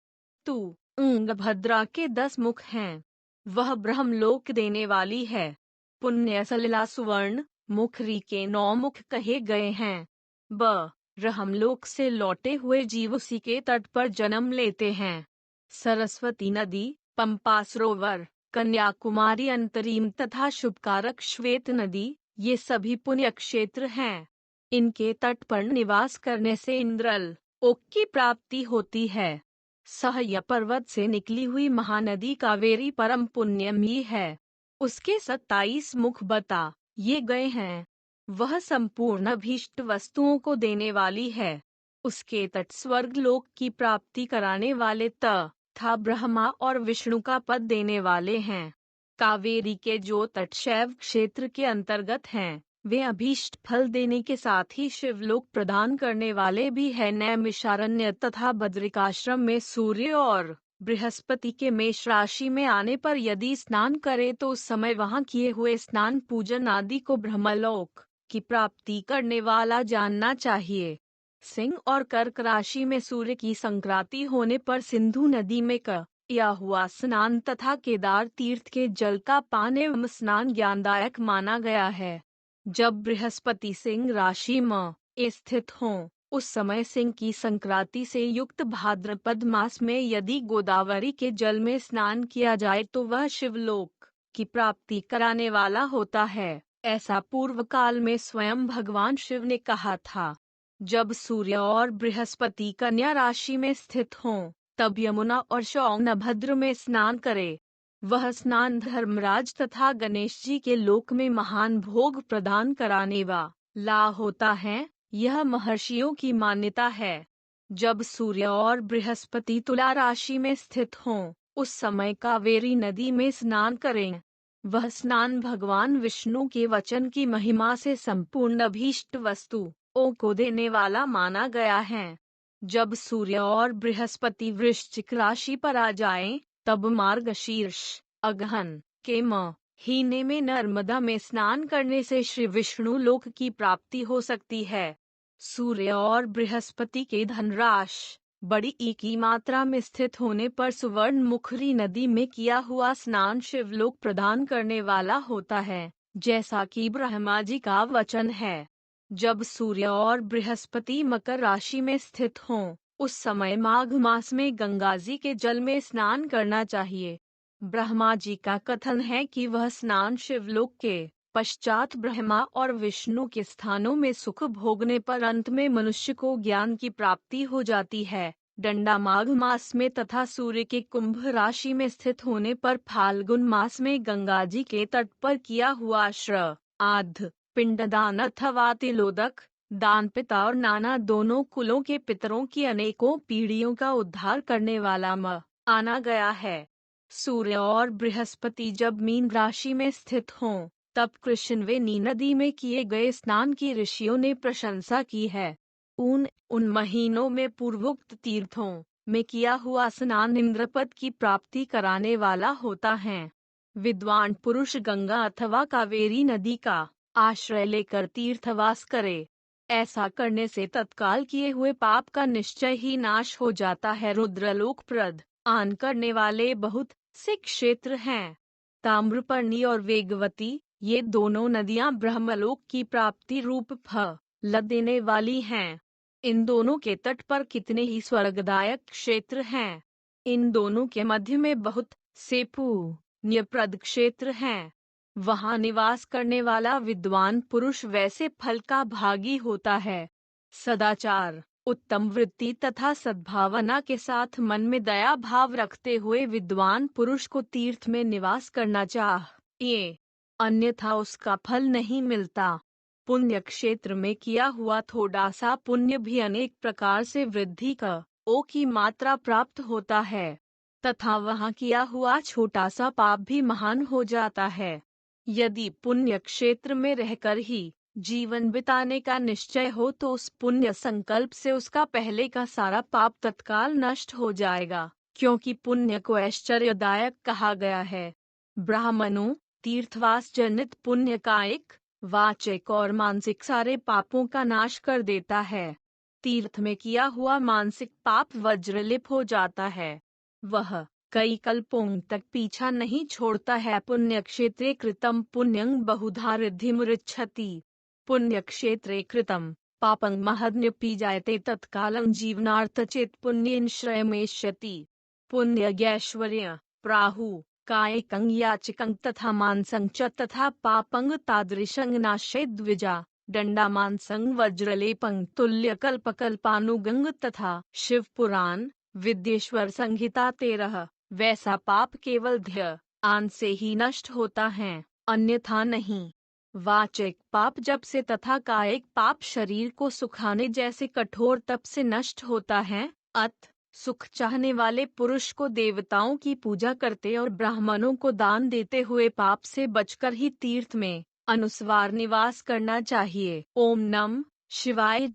तुंगभद्रा के 10 मुख हैं। वह ब्रह्मलोक देने वाली है। पुण्य सलिला सुवर्ण मुखरी के 9 मुख कहे गए हैं। ब्रह्मलोक से लौटे हुए जीव उसी के तट पर जन्म लेते हैं। सरस्वती नदी, पंपा सरोवर, कन्याकुमारी अंतरिम तथा शुभकारक श्वेत नदी, ये सभी पुण्य क्षेत्र हैं। इनके तट पर निवास करने से इंद्रलोक की प्राप्ति होती है। सह्य पर्वत से निकली हुई महानदी कावेरी परम पुण्यमयी है। उसके 27 मुख बता ये गए हैं। वह संपूर्ण अभीष्ट वस्तुओं को देने वाली है। उसके तट स्वर्ग लोक की प्राप्ति कराने वाले तथा ब्रह्मा और विष्णु का पद देने वाले हैं। कावेरी के जो तट शैव क्षेत्र के अंतर्गत हैं, वे अभीष्ट फल देने के साथ ही शिवलोक प्रदान करने वाले भी हैं। नैमिषारण्य तथा बद्रिकाश्रम में सूर्य और बृहस्पति के मेष राशि में आने पर यदि स्नान करे तो उस समय वहां किए हुए स्नान पूजन आदि को ब्रह्मलोक की प्राप्ति करने वाला जानना चाहिए। सिंह और कर्क राशि में सूर्य की संक्रांति होने पर सिंधु नदी में किया हुआ स्नान तथा केदार तीर्थ के जल का पान एवं स्नान ज्ञानदायक माना गया है। जब बृहस्पति सिंह राशि में स्थित हों, उस समय सिंह की संक्रांति से युक्त भाद्रपद मास में यदि गोदावरी के जल में स्नान किया जाए तो वह शिवलोक की प्राप्ति कराने वाला होता है। ऐसा पूर्व काल में स्वयं भगवान शिव ने कहा था। जब सूर्य और बृहस्पति कन्या राशि में स्थित हों, तब यमुना और सोनभद्र में स्नान करे। वह स्नान धर्मराज तथा गणेश जी के लोक में महान भोग प्रदान कराने वाला होता है। यह महर्षियों की मान्यता है। जब सूर्य और बृहस्पति तुला राशि में स्थित हों, उस समय कावेरी नदी में स्नान करें। वह स्नान भगवान विष्णु के वचन की महिमा से संपूर्ण अभीष्ट वस्तुओं को देने वाला माना गया है। जब सूर्य और बृहस्पति वृश्चिक राशि पर आ जाएं, तब मार्गशीर्ष अगहन के महीने में नर्मदा में स्नान करने से श्री विष्णु लोक की प्राप्ति हो सकती है। सूर्य और बृहस्पति के धनराश बड़ी ई की मात्रा में स्थित होने पर सुवर्ण मुखरी नदी में किया हुआ स्नान शिवलोक प्रदान करने वाला होता है, जैसा कि ब्रह्मा जी का वचन है। जब सूर्य और बृहस्पति मकर राशि में स्थित हों, उस समय माघ मास में गंगा जी के जल में स्नान करना चाहिए। ब्रह्मा जी का कथन है कि वह स्नान शिवलोक के पश्चात ब्रह्मा और विष्णु के स्थानों में सुख भोगने पर अंत में मनुष्य को ज्ञान की प्राप्ति हो जाती है। डंडा माघ मास में तथा सूर्य के कुंभ राशि में स्थित होने पर फाल्गुन मास में गंगा जी के तट पर किया हुआ श्राद्ध, पिंडदान अथवा तिलोदक दान पिता और नाना दोनों कुलों के पितरों की अनेकों पीढ़ियों का उद्धार करने वाला माना गया है। सूर्य और बृहस्पति जब मीन राशि में स्थित हों, तब कृष्णवेणी नदी में किए गए स्नान की ऋषियों ने प्रशंसा की है। उन महीनों में पूर्वोक्त तीर्थों में किया हुआ स्नान इंद्रपद की प्राप्ति कराने वाला होता है। विद्वान पुरुष गंगा अथवा कावेरी नदी का आश्रय लेकर तीर्थवास करे। ऐसा करने से तत्काल किए हुए पाप का निश्चय ही नाश हो जाता है। रुद्रलोक प्रदान करने वाले बहुत से क्षेत्र हैं। ताम्रपर्णी और वेगवती, ये दोनों नदियां ब्रह्मलोक की प्राप्ति रूप फल देने वाली हैं। इन दोनों के तट पर कितने ही स्वर्गदायक क्षेत्र हैं। इन दोनों के मध्य में बहुत से न्यप्रद क्षेत्र हैं। वहां निवास करने वाला विद्वान पुरुष वैसे फल का भागी होता है। सदाचार, उत्तम वृत्ति तथा सद्भावना के साथ मन में दया भाव रखते हुए विद्वान पुरुष को तीर्थ में निवास करना चाहिए, अन्यथा उसका फल नहीं मिलता। पुण्य क्षेत्र में किया हुआ थोड़ा सा पुण्य भी अनेक प्रकार से वृद्धि की मात्रा प्राप्त होता है, तथा वहां किया हुआ छोटा सा पाप भी महान हो जाता है। यदि पुण्य क्षेत्र में रहकर ही जीवन बिताने का निश्चय हो तो उस पुण्य संकल्प से उसका पहले का सारा पाप तत्काल नष्ट हो जाएगा, क्योंकि पुण्य को ऐश्वर्यदायक कहा गया है। ब्राह्मणों, तीर्थवास जनित पुण्य कायिक, वाचिक और मानसिक सारे पापों का नाश कर देता है। तीर्थ में किया हुआ मानसिक पाप वज्रलिप हो जाता है, वह कई कल्पों तक पीछा नहीं छोड़ता है। पुण्य क्षेत्रे कृतं पुण्यं बहुधा रिद्धिमुच्यति। पुण्य क्षेत्रे कृतं पापं महद्न्यपि जायते तत्कालं जीवनार्थ चेत पुण्येन श्रयमेष्यति। पुण्यज्ञैश्वर्य प्राहु कायिकं याचिकं तथा मानसं च तथा पापं तादृशं नाशे द्विजा दंडामानसं वज्रलेपं तुल्यकल्पकल्पानुगं तथा शिव पुराण विद्येश्वर संहिता 13। वैसा पाप केवल ध्यान से ही नष्ट होता है, अन्यथा नहीं। वाचिक पाप जप से तथा कायिक पाप शरीर को सुखाने जैसे कठोर तप से नष्ट होता है। सुख चाहने वाले पुरुष को देवताओं की पूजा करते और ब्राह्मणों को दान देते हुए पाप से बचकर ही तीर्थ में अनुस्वार निवास करना चाहिए। ओम नम शिवाय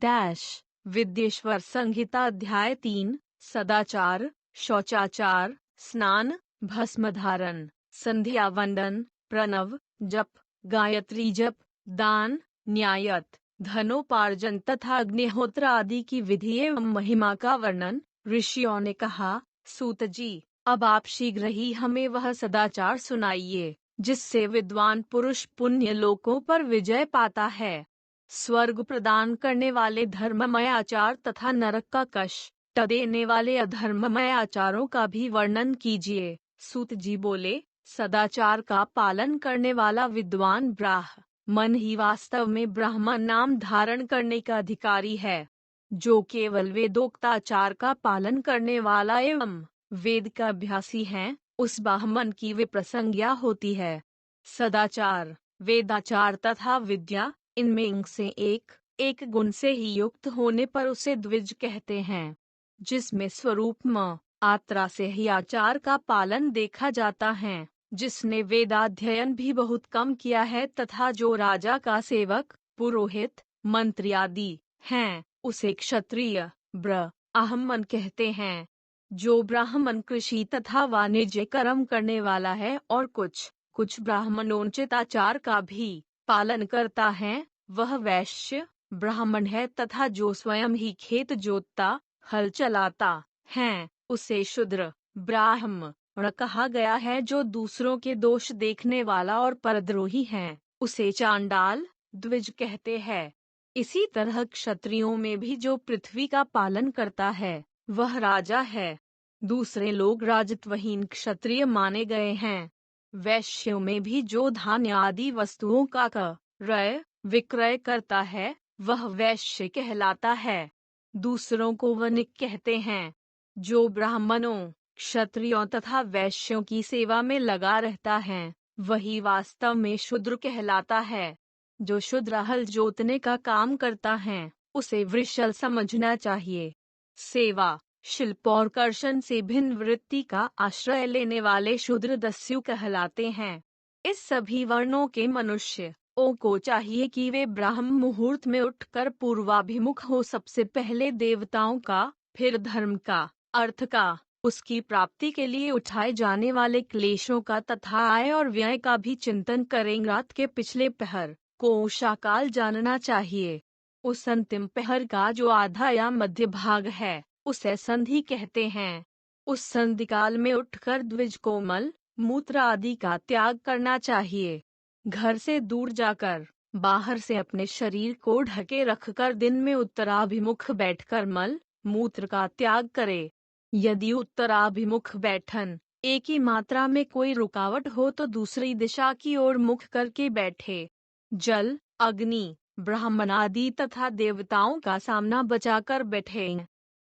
विद्येश्वर संहिता अध्याय 3। सदाचार, शौचाचार, स्नान, भस्म धारण, संध्या वंदन, प्रणव जप, गायत्री जप, दान, न्यायत, धनोपार्जन तथा अग्निहोत्र आदि की विधि एवं महिमा का वर्णन। ऋषियों ने कहा, सूत जी, अब आप शीघ्र ही हमें वह सदाचार सुनाइए जिससे विद्वान पुरुष पुण्य लोकों पर विजय पाता है। स्वर्ग प्रदान करने वाले धर्ममय आचार तथा नरक का कष्ट देने वाले अधर्ममय आचारों का भी वर्णन कीजिए। सूत जी बोले, सदाचार का पालन करने वाला विद्वान ब्राह्मण ही वास्तव में ब्राह्मण नाम धारण करने का अधिकारी है। जो केवल वेदोक्ताचार का पालन करने वाला एवं वेद का अभ्यासी है, उस ब्राह्मण की विप्रसंज्ञा होती है। सदाचार, वेदाचार तथा विद्या, इनमें से एक गुण से ही युक्त होने पर उसे द्विज कहते हैं। जिसमें स्वरूप आत्रा से ही आचार का पालन देखा जाता है, जिसने वेदाध्ययन भी बहुत कम किया है तथा जो राजा का सेवक, पुरोहित, मंत्री आदि हैं, उसे क्षत्रिय ब्राह्मण कहते हैं। जो ब्राह्मण कृषि तथा वाणिज्य कर्म करने वाला है और कुछ ब्राह्मणोचित आचार का भी पालन करता है, वह वैश्य ब्राह्मण है। तथा जो स्वयं ही खेत जोतता, हल चलाता है, उसे शूद्र ब्राह्मण कहा गया है। जो दूसरों के दोष देखने वाला और परद्रोही है, उसे चांडाल द्विज कहते हैं। इसी तरह क्षत्रियों में भी जो पृथ्वी का पालन करता है, वह राजा है। दूसरे लोग राजत्वहीन क्षत्रिय माने गए हैं। वैश्यों में भी जो धान्य आदि वस्तुओं का क्रय विक्रय करता है, वह वैश्य कहलाता है। दूसरों को वणिक कहते हैं। जो ब्राह्मणों, क्षत्रियों तथा वैश्यों की सेवा में लगा रहता है, वही वास्तव में शूद्र कहलाता है। जो शूद्र हल जोतने का काम करता है, उसे वृषल समझना चाहिए। सेवा, शिल्प और कर्षण से भिन्न वृत्ति का आश्रय लेने वाले शूद्र दस्यु कहलाते हैं। इस सभी वर्णों के मनुष्यों को चाहिए कि वे ब्राह्म मुहूर्त में उठकर पूर्वाभिमुख हो। सबसे पहले देवताओं का, फिर धर्म का, अर्थ का, उसकी प्राप्ति के लिए उठाए जाने वाले क्लेशों का तथा आय और व्यय का भी चिंतन करें। रात के पिछले पहर को उषाकाल जानना चाहिए। उस अंतिम पहर का जो आधा या मध्य भाग है, उसे संधि कहते हैं। उस संधि काल में उठकर द्विज को मल मूत्र आदि का त्याग करना चाहिए। घर से दूर जाकर बाहर से अपने शरीर को ढके रखकर दिन में उत्तराभिमुख बैठकर मल मूत्र का त्याग करे। यदि उत्तराभिमुख बैठन एक ही मात्रा में कोई रुकावट हो तो दूसरी दिशा की ओर मुख करके बैठे। जल, अग्नि, ब्राह्मण आदि तथा देवताओं का सामना बचाकर बैठे।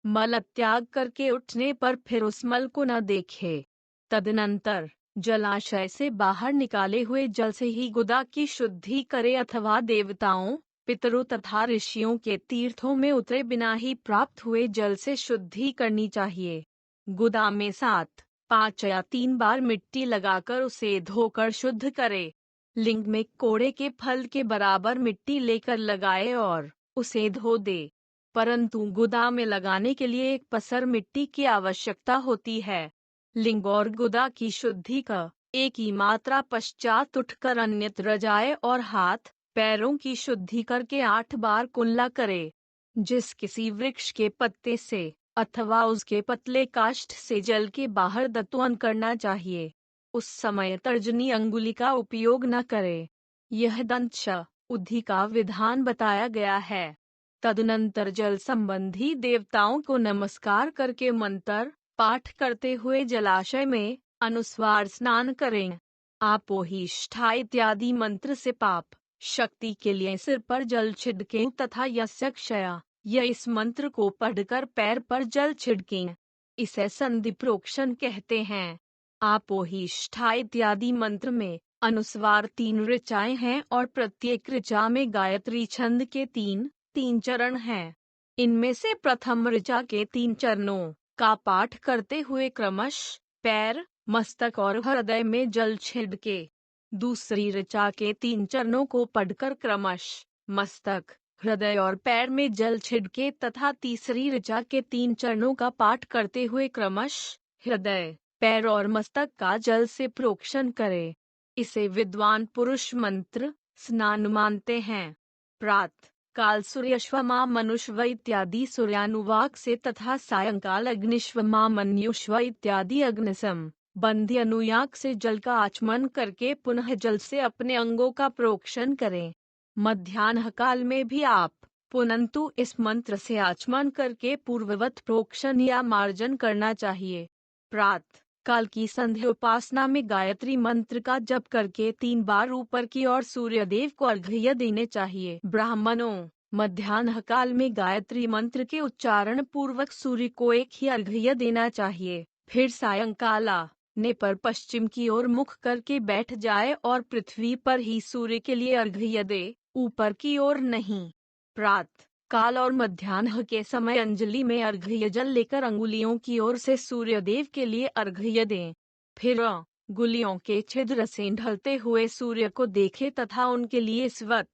मल त्याग करके उठने पर फिर उस मल को न देखे। तदनंतर जलाशय से बाहर निकाले हुए जल से ही गुदा की शुद्धि करे अथवा देवताओं, पितरों तथा ऋषियों के तीर्थों में उतरे बिना ही प्राप्त हुए जल से शुद्धि करनी चाहिए। गुदा में 7, 5 या 3 बार मिट्टी लगाकर उसे धोकर शुद्ध करे। लिंग में कोड़े के फल के बराबर मिट्टी लेकर लगाए और उसे धो दे। परंतु गुदा में लगाने के लिए एक पसर मिट्टी की आवश्यकता होती है। लिंग और गुदा की शुद्धि का एक ही मात्रा पश्चात उठकर अन्यत्र जाए और हाथ पैरों की शुद्धि करके 8 बार कुल्ला करे। जिस किसी वृक्ष के पत्ते से अथवा उसके पतले काष्ठ से जल के बाहर दत्वन करना चाहिए, उस समय तर्जनी अंगुली का उपयोग न करे। यह दंश उद्धि का विधान बताया गया है। तदनंतर जल संबंधी देवताओं को नमस्कार करके मंत्र पाठ करते हुए जलाशय में अनुस्वार स्नान करें। आपोहिष्ठा इत्यादि मंत्र से पाप शक्ति के लिए सिर पर जल छिड़कें तथा यस्य क्षया यह इस मंत्र को पढ़कर पैर पर जल छिड़कें। इसे संधि प्रोक्षण कहते हैं। आपोहिष्ठा इत्यादि मंत्र में अनुस्वार 3 ऋचाएं हैं और प्रत्येक ऋचा में गायत्री छंद के 3 चरण हैं। इनमें से प्रथम ऋचा के 3 चरणों का पाठ करते हुए क्रमश पैर, मस्तक और हृदय में जल छिड़के। दूसरी ऋचा के 3 चरणों को पढ़कर क्रमश मस्तक, हृदय और पैर में जल छिड़के तथा तीसरी ऋचा के 3 चरणों का पाठ करते हुए क्रमश हृदय, पैर और मस्तक का जल से प्रोक्षण करे। इसे विद्वान पुरुष मंत्र स्नान मानते हैं। प्रातः काल सूर्यश्वमा मनुष्व इत्यादि सूर्यानुवाक से तथा सायंकाल अग्निश्वमा मन्युष्व इत्यादि अग्निसम बंधी अनुयाक से जल का आचमन करके पुनः जल से अपने अंगों का प्रोक्षण करें। मध्याह्न काल में भी आप पुनंतु इस मंत्र से आचमन करके पूर्ववत प्रोक्षण या मार्जन करना चाहिए। प्रातः काल की संध्या उपासना में गायत्री मंत्र का जप करके 3 बार ऊपर की ओर सूर्य देव को अर्घ्य देने चाहिए। ब्राह्मणों, मध्याह्न काल में गायत्री मंत्र के उच्चारण पूर्वक सूर्य को एक ही अर्घ्य देना चाहिए। फिर सायंकाला ने पर पश्चिम की ओर मुख करके बैठ जाए और पृथ्वी पर ही सूर्य के लिए अर्घ्य दे, ऊपर की ओर नहीं। प्रातः काल और मध्याह्न के समय अंजलि में अर्घ्य जल लेकर अंगुलियों की ओर से सूर्यदेव के लिए अर्घ्य दें। फिर अंगुलियों के छिद्र से ढलते हुए सूर्य को देखें तथा उनके लिए स्वत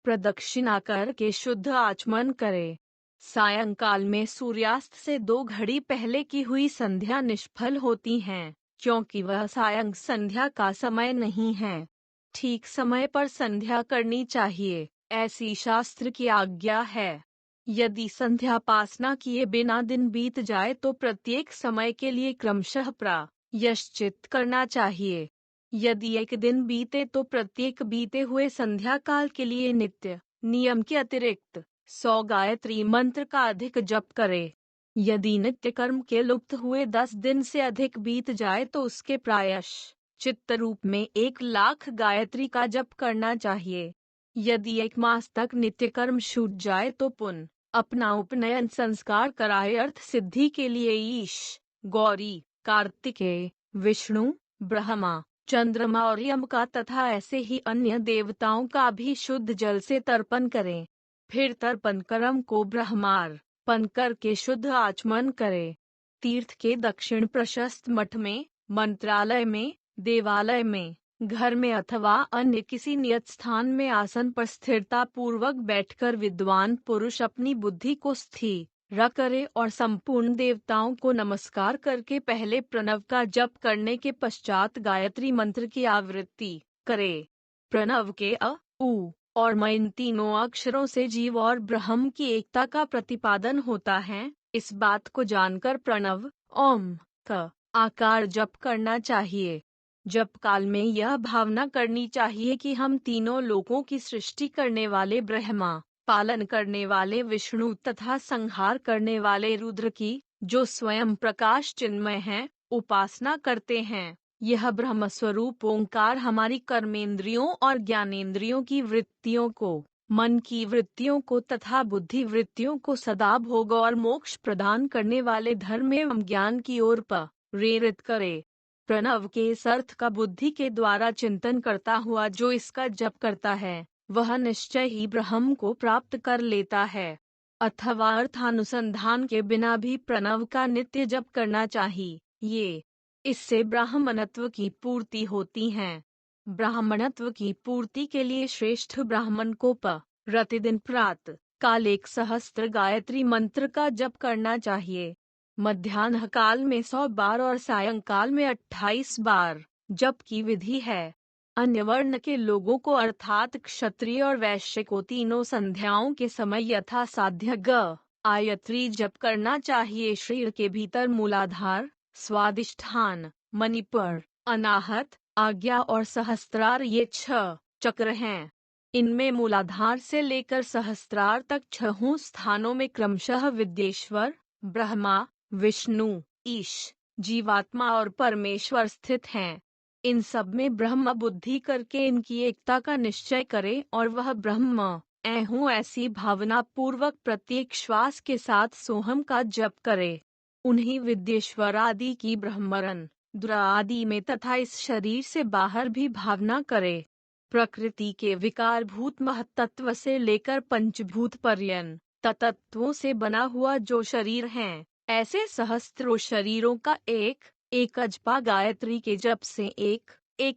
प्रदक्षिणा करके शुद्ध आचमन करें। सायंकाल में सूर्यास्त से 2 घड़ी पहले की हुई संध्या निष्फल होती हैं, क्योंकि वह सायं संध्या का समय नहीं है। ठीक समय पर संध्या करनी चाहिए, ऐसी शास्त्र की आज्ञा है। यदि संध्यापासना किए बिना दिन बीत जाए तो प्रत्येक समय के लिए क्रमशः प्रायश्चित करना चाहिए। यदि एक दिन बीते तो प्रत्येक बीते हुए संध्या काल के लिए नित्य नियम के अतिरिक्त 100 गायत्री मंत्र का अधिक जप करे। यदि नित्य कर्म के लुप्त हुए 10 दिन से अधिक बीत जाए तो उसके प्रायश्चित रूप में 1,00,000 गायत्री का जप करना चाहिए। यदि 1 मास तक नित्य कर्म छूट जाए तो पुनः अपना उपनयन संस्कार कराए। अर्थ सिद्धि के लिए ईश, गौरी, कार्तिकेय, विष्णु, ब्रह्मा, चंद्रमा और यम का तथा ऐसे ही अन्य देवताओं का भी शुद्ध जल से तर्पण करें। फिर तर्पण कर्म को ब्रह्मार्पण करके शुद्ध आचमन करें। तीर्थ के दक्षिण प्रशस्त मठ में, मंत्रालय में, देवालय में, घर में अथवा अन्य किसी नियत स्थान में आसन पर स्थिरता पूर्वक बैठकर विद्वान पुरुष अपनी बुद्धि को स्थिर करे और संपूर्ण देवताओं को नमस्कार करके पहले प्रणव का जप करने के पश्चात गायत्री मंत्र की आवृत्ति करे। प्रणव के अ, उ और म इन तीनों अक्षरों से जीव और ब्रह्म की एकता का प्रतिपादन होता है। इस बात को जानकर प्रणव ओम का आकार जप करना चाहिए। जप काल में यह भावना करनी चाहिए कि हम तीनों लोकों की सृष्टि करने वाले ब्रह्मा, पालन करने वाले विष्णु तथा संहार करने वाले रुद्र की, जो स्वयं प्रकाश चिन्मय हैं, उपासना करते हैं। यह ब्रह्म स्वरूप ओंकार हमारी कर्मेंद्रियों और ज्ञानेंद्रियों की वृत्तियों को, मन की वृत्तियों को तथा बुद्धि वृत्तियों को सदा भोग और मोक्ष प्रदान करने वाले धर्म एवं ज्ञान की ओर प्रेरित करे। प्रणव के इस अर्थ का बुद्धि के द्वारा चिंतन करता हुआ जो इसका जप करता है, वह निश्चय ही ब्रह्म को प्राप्त कर लेता है। अथवा अर्थानुसंधान के बिना भी प्रणव का नित्य जप करना चाहिए। इससे ब्राह्मणत्व की पूर्ति होती है। ब्राह्मणत्व की पूर्ति के लिए श्रेष्ठ ब्राह्मण को प्रतिदिन प्रातः काल 1 सहस्त्र गायत्री मंत्र का जप करना चाहिए। मध्याह्न काल में 100 बार और सायंकाल में 28 बार जप की विधि है। अन्य वर्ण के लोगों को अर्थात क्षत्रिय और वैश्य को तीनों संध्याओं के समय यथा साध्य गायत्री जप करना चाहिए। शरीर के भीतर मूलाधार, स्वादिष्ठान, मणिपुर, अनाहत, आज्ञा और सहस्त्रार ये 6 चक्र हैं। इनमें मूलाधार से लेकर सहस्त्रार तक 6 स्थानों में क्रमशः विद्येश्वर, ब्रह्मा, विष्णु, ईश, जीवात्मा और परमेश्वर स्थित हैं। इन सब में ब्रह्म बुद्धि करके इनकी एकता का निश्चय करे और वह ब्रह्म मैं हूँ ऐसी भावना पूर्वक प्रत्येक श्वास के साथ सोहम का जप करे। उन्हीं विद्येश्वर आदि की ब्रह्मरन द्र आदि में तथा इस शरीर से बाहर भी भावना करे। प्रकृति के विकारभूत महत्त्व से लेकर पंचभूत पर्यंत तत्वों से बना हुआ जो शरीर है, ऐसे सहस्त्रों शरीरों का एक अजपा गायत्री के जप से एक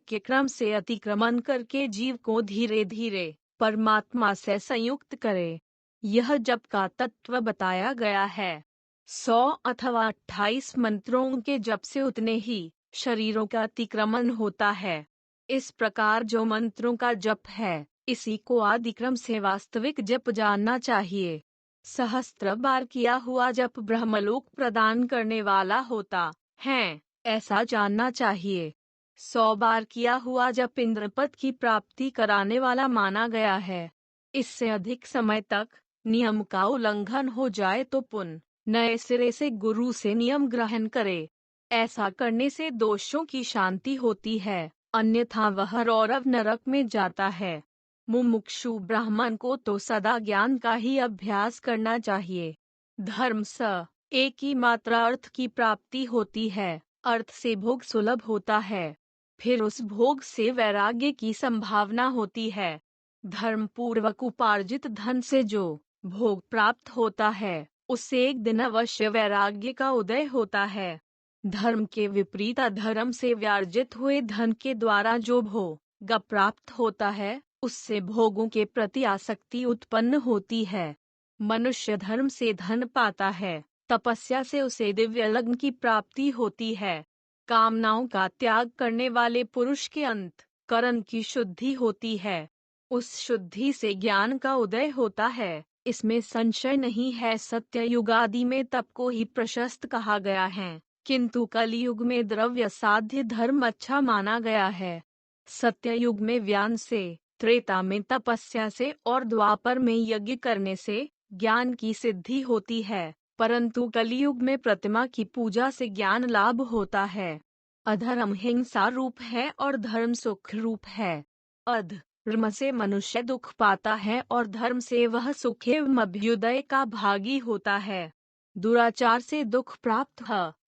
के क्रम से अतिक्रमण करके जीव को धीरे धीरे परमात्मा से संयुक्त करे। यह जप का तत्व बताया गया है। 100 अथवा 28 मंत्रों के जप से उतने ही शरीरों का अतिक्रमण होता है। इस प्रकार जो मंत्रों का जप है, इसी को आदिक्रम से वास्तविक जप जानना चाहिए। सहस्त्र बार किया हुआ जप ब्रह्मलोक प्रदान करने वाला होता है, ऐसा जानना चाहिए। 100 बार किया हुआ जप इंद्रपद की प्राप्ति कराने वाला माना गया है। इससे अधिक समय तक नियम का उल्लंघन हो जाए तो पुनः नए सिरे से गुरु से नियम ग्रहण करे। ऐसा करने से दोषों की शांति होती है, अन्यथा वह रौरव नरक में जाता है। मुमुक्षु ब्राह्मण को तो सदा ज्ञान का ही अभ्यास करना चाहिए। धर्म स एक ही मात्रा अर्थ की प्राप्ति होती है, अर्थ से भोग सुलभ होता है, फिर उस भोग से वैराग्य की संभावना होती है। धर्म पूर्वक उपार्जित धन से जो भोग प्राप्त होता है, उससे एक दिन अवश्य वैराग्य का उदय होता है। धर्म के विपरीत अधर्म से व्यार्जित हुए धन के द्वारा जो भोग प्राप्त होता है, उससे भोगों के प्रति आसक्ति उत्पन्न होती है। मनुष्य धर्म से धन पाता है, तपस्या से उसे दिव्य लग्न की प्राप्ति होती है। कामनाओं का त्याग करने वाले पुरुष के अंतःकरण की शुद्धि होती है, उस शुद्धि से ज्ञान का उदय होता है, इसमें संशय नहीं है। सत्य युग आदि में तप को ही प्रशस्त कहा गया है, किंतु कलयुग में द्रव्य साध्य धर्म अच्छा माना गया है। सत्य युग में ज्ञान से, त्रेता में तपस्या से और द्वापर में यज्ञ करने से ज्ञान की सिद्धि होती है, परंतु कलयुग में प्रतिमा की पूजा से ज्ञान लाभ होता है। अधर्म हिंसा रूप है और धर्म सुख रूप है। अधर्म से मनुष्य दुख पाता है और धर्म से वह सुख एवं अभ्युदय का भागी होता है। दुराचार से दुख प्राप्त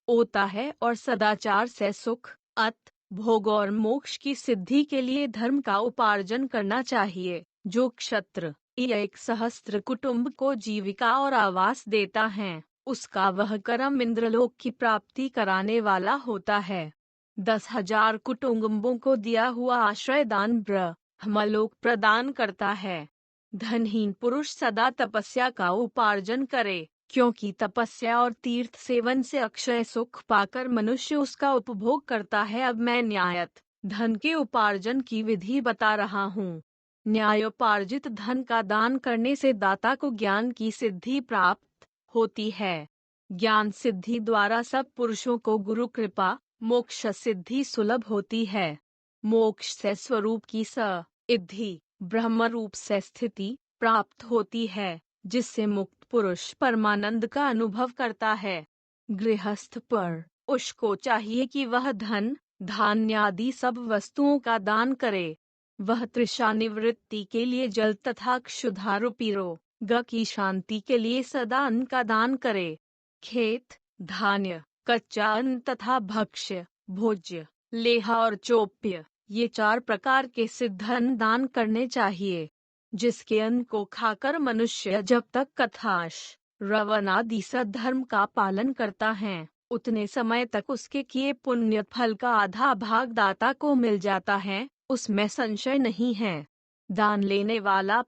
होता है और सदाचार से सुख, भोग और मोक्ष की सिद्धि के लिए धर्म का उपार्जन करना चाहिए। जो क्षत्र एक सहस्त्र कुटुंब को जीविका और आवास देता है, उसका वह कर्म इंद्रलोक की प्राप्ति कराने वाला होता है। 10,000 कुटुंबों को दिया हुआ आश्रय दान ब्रह्मलोक प्रदान करता है। धनहीन पुरुष सदा तपस्या का उपार्जन करे, क्योंकि तपस्या और तीर्थ सेवन से अक्षय सुख पाकर मनुष्य उसका उपभोग करता है। अब मैं न्यायत धन के उपार्जन की विधि बता रहा हूँ। न्यायोपार्जित धन का दान करने से दाता को ज्ञान की सिद्धि प्राप्त होती है। ज्ञान सिद्धि द्वारा सब पुरुषों को गुरु कृपा मोक्ष सिद्धि सुलभ होती है। मोक्ष से स्वरूप की सिद्धि, ब्रह्म रूप से स्थिति प्राप्त होती है, जिससे मुक्त पुरुष परमानंद का अनुभव करता है। गृहस्थ पर उसको चाहिए कि वह धन, धान्य आदि सब वस्तुओं का दान करे। वह तृषा निवृत्ति के लिए जल तथा क्षुधा रूपी रोग की शांति के लिए सदा अन्न का दान करे। खेत, धान्य, कच्चा अन्न तथा भक्ष्य, भोज्य, लेह और चोप्य, ये 4 प्रकार के सिद्ध अन्न दान करने चाहिए। जिसके अन्न को खाकर मनुष्य जब तक कथाश, रवन आदि सद्धर्म का पालन करता है, उतने समय तक उसके किए पुण्य फल का आधा भाग दाता को मिल जाता है, उसमें संशय नहीं है। दान लेने वाला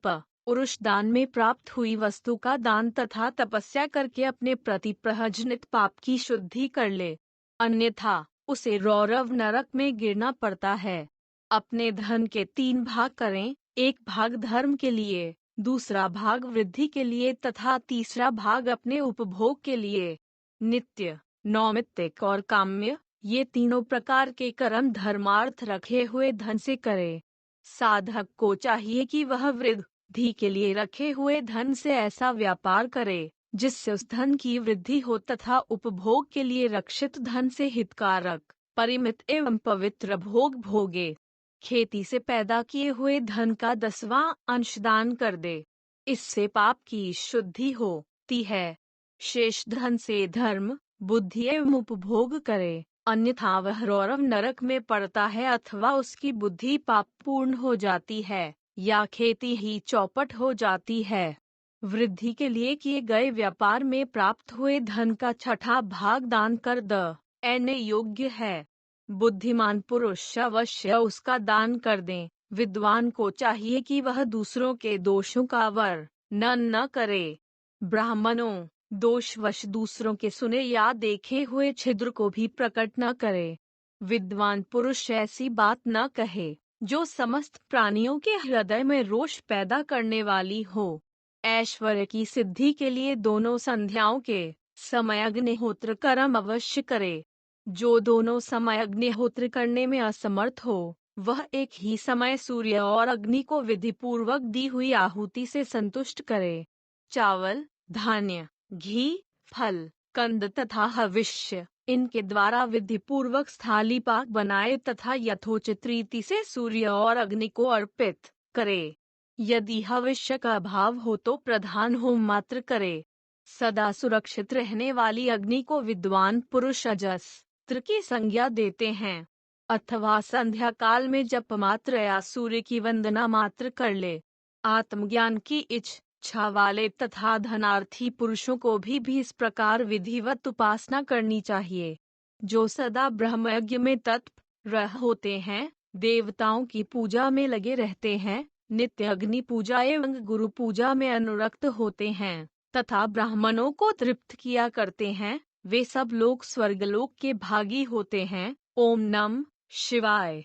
पुरुष दान में प्राप्त हुई वस्तु का दान तथा तपस्या करके अपने प्रति प्रहजनित पाप की शुद्धि कर ले, अन्यथा उसे रौरव नरक में गिरना पड़ता है। अपने धन के 3 भाग करें, एक भाग धर्म के लिए, दूसरा भाग वृद्धि के लिए तथा तीसरा भाग अपने उपभोग के लिए। नित्य, नैमित्तिक और काम्य, ये तीनों प्रकार के कर्म धर्मार्थ रखे हुए धन से करे। साधक को चाहिए कि वह वृद्धि के लिए रखे हुए धन से ऐसा व्यापार करे जिससे उस धन की वृद्धि हो तथा उपभोग के लिए रक्षित धन से हितकारक, परिमित एवं पवित्र भोग भोगे। खेती से पैदा किए हुए धन का 10वां अंश दान कर दे, इससे पाप की शुद्धि होती है। शेष धन से धर्म, बुद्धि एवं उपभोग करे, अन्यथा वह रौरव नरक में पड़ता है अथवा उसकी बुद्धि पाप पूर्ण हो जाती है या खेती ही चौपट हो जाती है। वृद्धि के लिए किए गए व्यापार में प्राप्त हुए धन का 6ठा भाग दान कर देने योग्य है। बुद्धिमान पुरुष अवश्य उसका दान कर दें। विद्वान को चाहिए कि वह दूसरों के दोषों का वर्णन न करे। ब्राह्मणों, दोषवश दूसरों के सुने या देखे हुए छिद्र को भी प्रकट न करे। विद्वान पुरुष ऐसी बात न कहे जो समस्त प्राणियों के हृदय में रोष पैदा करने वाली हो। ऐश्वर्य की सिद्धि के लिए दोनों संध्याओं के समय अग्निहोत्र कर्म अवश्य करे। जो दोनों समय अग्निहोत्र करने में असमर्थ हो, वह एक ही समय सूर्य और अग्नि को विधि पूर्वक दी हुई आहुति से संतुष्ट करे। चावल, धान्य, घी, फल, कंद तथा हविष्य, इनके द्वारा विधि पूर्वक स्थाली पाक बनाए तथा यथोचित रीति से सूर्य और अग्नि को अर्पित करे। यदि हविष्य का अभाव हो तो प्रधान होम मात्र करे। सदा सुरक्षित रहने वाली अग्नि को विद्वान पुरुष अजस्त्र की संज्ञा देते हैं, अथवा संध्या काल में जप मात्र या सूर्य की वंदना मात्र कर ले। आत्मज्ञान की इच्छा वाले तथा धनार्थी पुरुषों को भी इस प्रकार विधिवत उपासना करनी चाहिए। जो सदा ब्रह्मयज्ञ में तत्पर होते हैं, देवताओं की पूजा में लगे रहते हैं, नित्य अग्नि पूजा एवं गुरु पूजा में अनुरक्त होते हैं तथा ब्राह्मणों को तृप्त किया करते हैं, वे सब लोग स्वर्गलोक के भागी होते हैं। ओम नमः शिवाय।